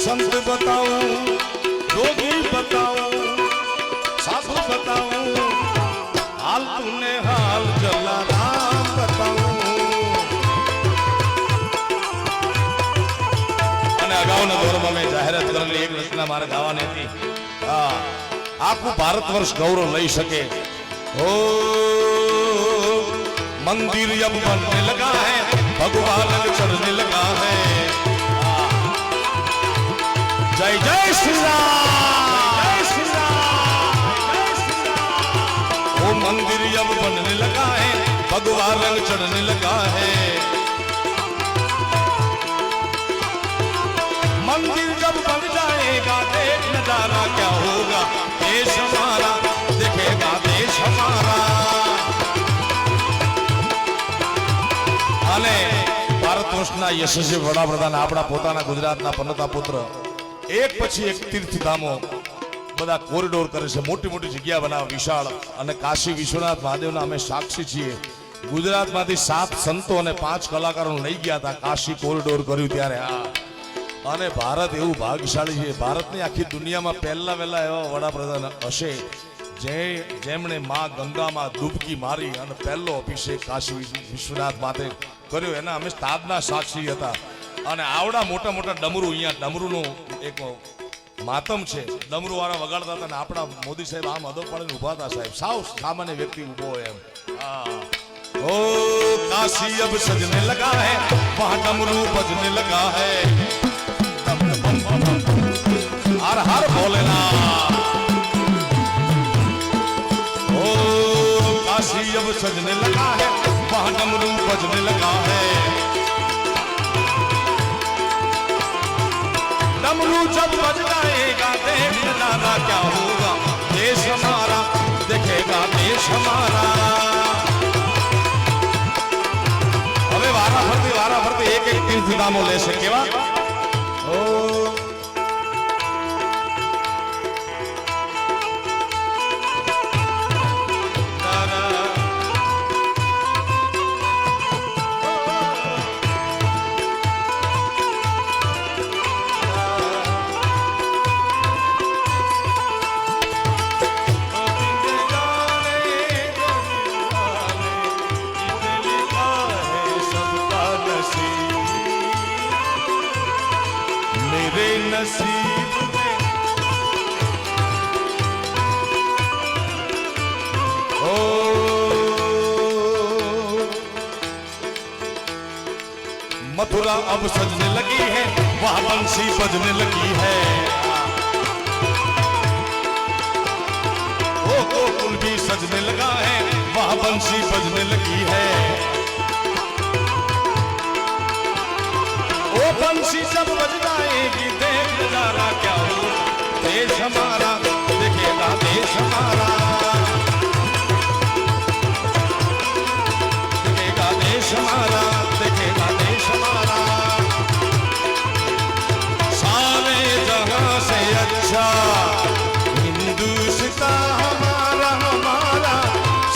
A: સંત બતાવું, જોગી બતાવું, સાધુ બતાવું, હાલ તુને હાલ જલારામ બતાવું. અને અગાઉના દોરમાં મેં જાહેરાત કરેલી એક રચના મારે ગાવાની હતી. આખું ભારત વર્ષ ગૌરવ લઈ શકે. ઓ મંદિર अब बनने लगा है, भगवान चढ़ने लगा है. जय जय श्री राम, जय श्री राम, जय श्री राम. वो मंदिर अब बनने लगा है, भगवा रंग चढ़ने लगा है. मंदिर जब बन जाएगा देख नजारा क्या होगा, देश हमारा देखेगा देश हमारा. અને ભારત વર્ષના યશસ્વી વડાપ્રધાન આપણા પોતાના ગુજરાતના પનોતા પુત્ર એક પછી એક તીર્થધામો બધા કોરિડોર કરે છે, મોટી મોટી જગ્યા બનાવે વિશાળ. અને કાશી વિશ્વનાથ મહાદેવના અમે સાક્ષી છીએ. ગુજરાતમાંથી 7 સંતો અને 5 કલાકારોને લઈ ગયા હતા, કાશી કોરિડોર કર્યું ત્યારે. અને ભારત એવું ભાગ્યશાળી છે, ભારતની આખી દુનિયામાં પહેલા વહેલા એવા વડાપ્રધાન હશે જેમણે માં ગંગામાં ડૂબકી મારી અને પહેલો અભિષેક કાશી વિશ્વનાથ માથે કર્યો. એના અમે તાજના સાક્ષી હતા. અને આવડા મોટા મોટા ડમરૂ, અહીંયા ડમરૂનું એક માતમ છે, ડમરૂ વાળા વગાડતા હતા. ને આપણા મોદી સાહેબ આમ અદબ પાડીને ઉભા હતા સાહેબ, સાવ સામાન્ય વ્યક્તિ ઉભો હોય એમ. ओ काशी अब सजने लगा है, वहाँ डमरू बजने लगा है. हर हर भोलेनाथ. ओ काशी अब सजने लगा है, वहाँ डमरू बजने लगा है. डमरू जब बज जाएगा देख नजारा क्या होगा, देश हमारा देखेगा देश हमारा. હવે વારા ફરતી એક એક તીર્થધામો લેશે. કેવા? ઓ नसीब में ओ मथुरा अब सजने लगी है, वहां बंसी बजने लगी है। ओ गोकुल भी सजने लगा है, वहां बंसी बजने लगी है। ओ बंसी जब बज जाएगी देख नजारा क्या हो, देश हमारा देखेगा देश हमारा, देखेगा देश हमारा, देखेगा देश हमारा। सारे जहां से अच्छा हिंदुस्तान हमारा हमारा,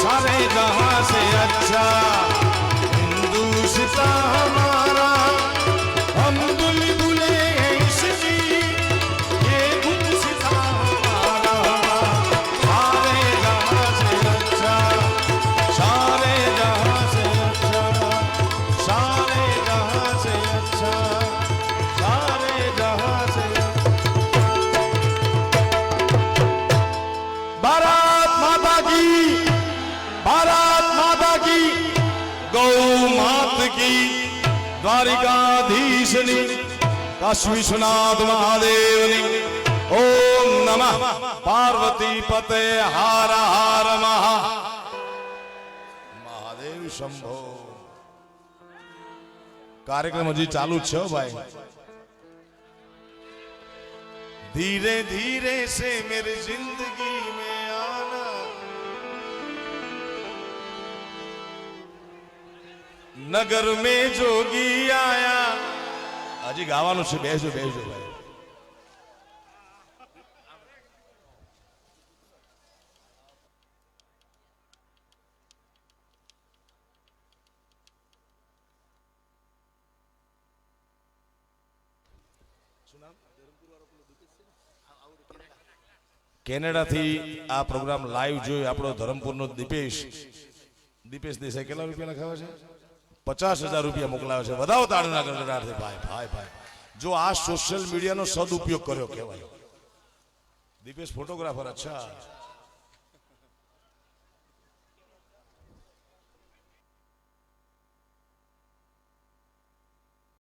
A: सारे जहां से अच्छा हिंदुस्तान हमारा। हम बुलबुले हैं इसकी ये गुलसितां हमारा, सारे जहां से अच्छा, सारे जहां से अच्छा, सारे जहां से अच्छा, सारे जहां से भारत माता की, भारत माता की, गौ मात की, द्वारिकाधीशनी, काशी विश्वनाथ महादेवनी। ओम नमः पार्वती पते हार हार महादेव शंभो। कार्यक्रम हजी चालू छे भाई। धीरे धीरे से मेरी जिंदगी में आना, नगर में जोगी आया। हजी गावानुं छे, बेसो बेसो भाई। કેનેડા થી આ પ્રોગ્રામ લાઈવ જોઈ આપણો ધરમપુરનો દીપેશ દેસાઈ કેટલા રૂપિયા લખાવે છે? 50,000 રૂપિયા મોકલાવે છે। વધાવો તાળીના ગણગણાટથી ભાઈ ભાઈ ભાઈ। જો આ સોશિયલ મીડિયાનો સદુપયોગ કર્યો કહેવાય। દીપેશ ફોટોગ્રાફર, અચ્છા।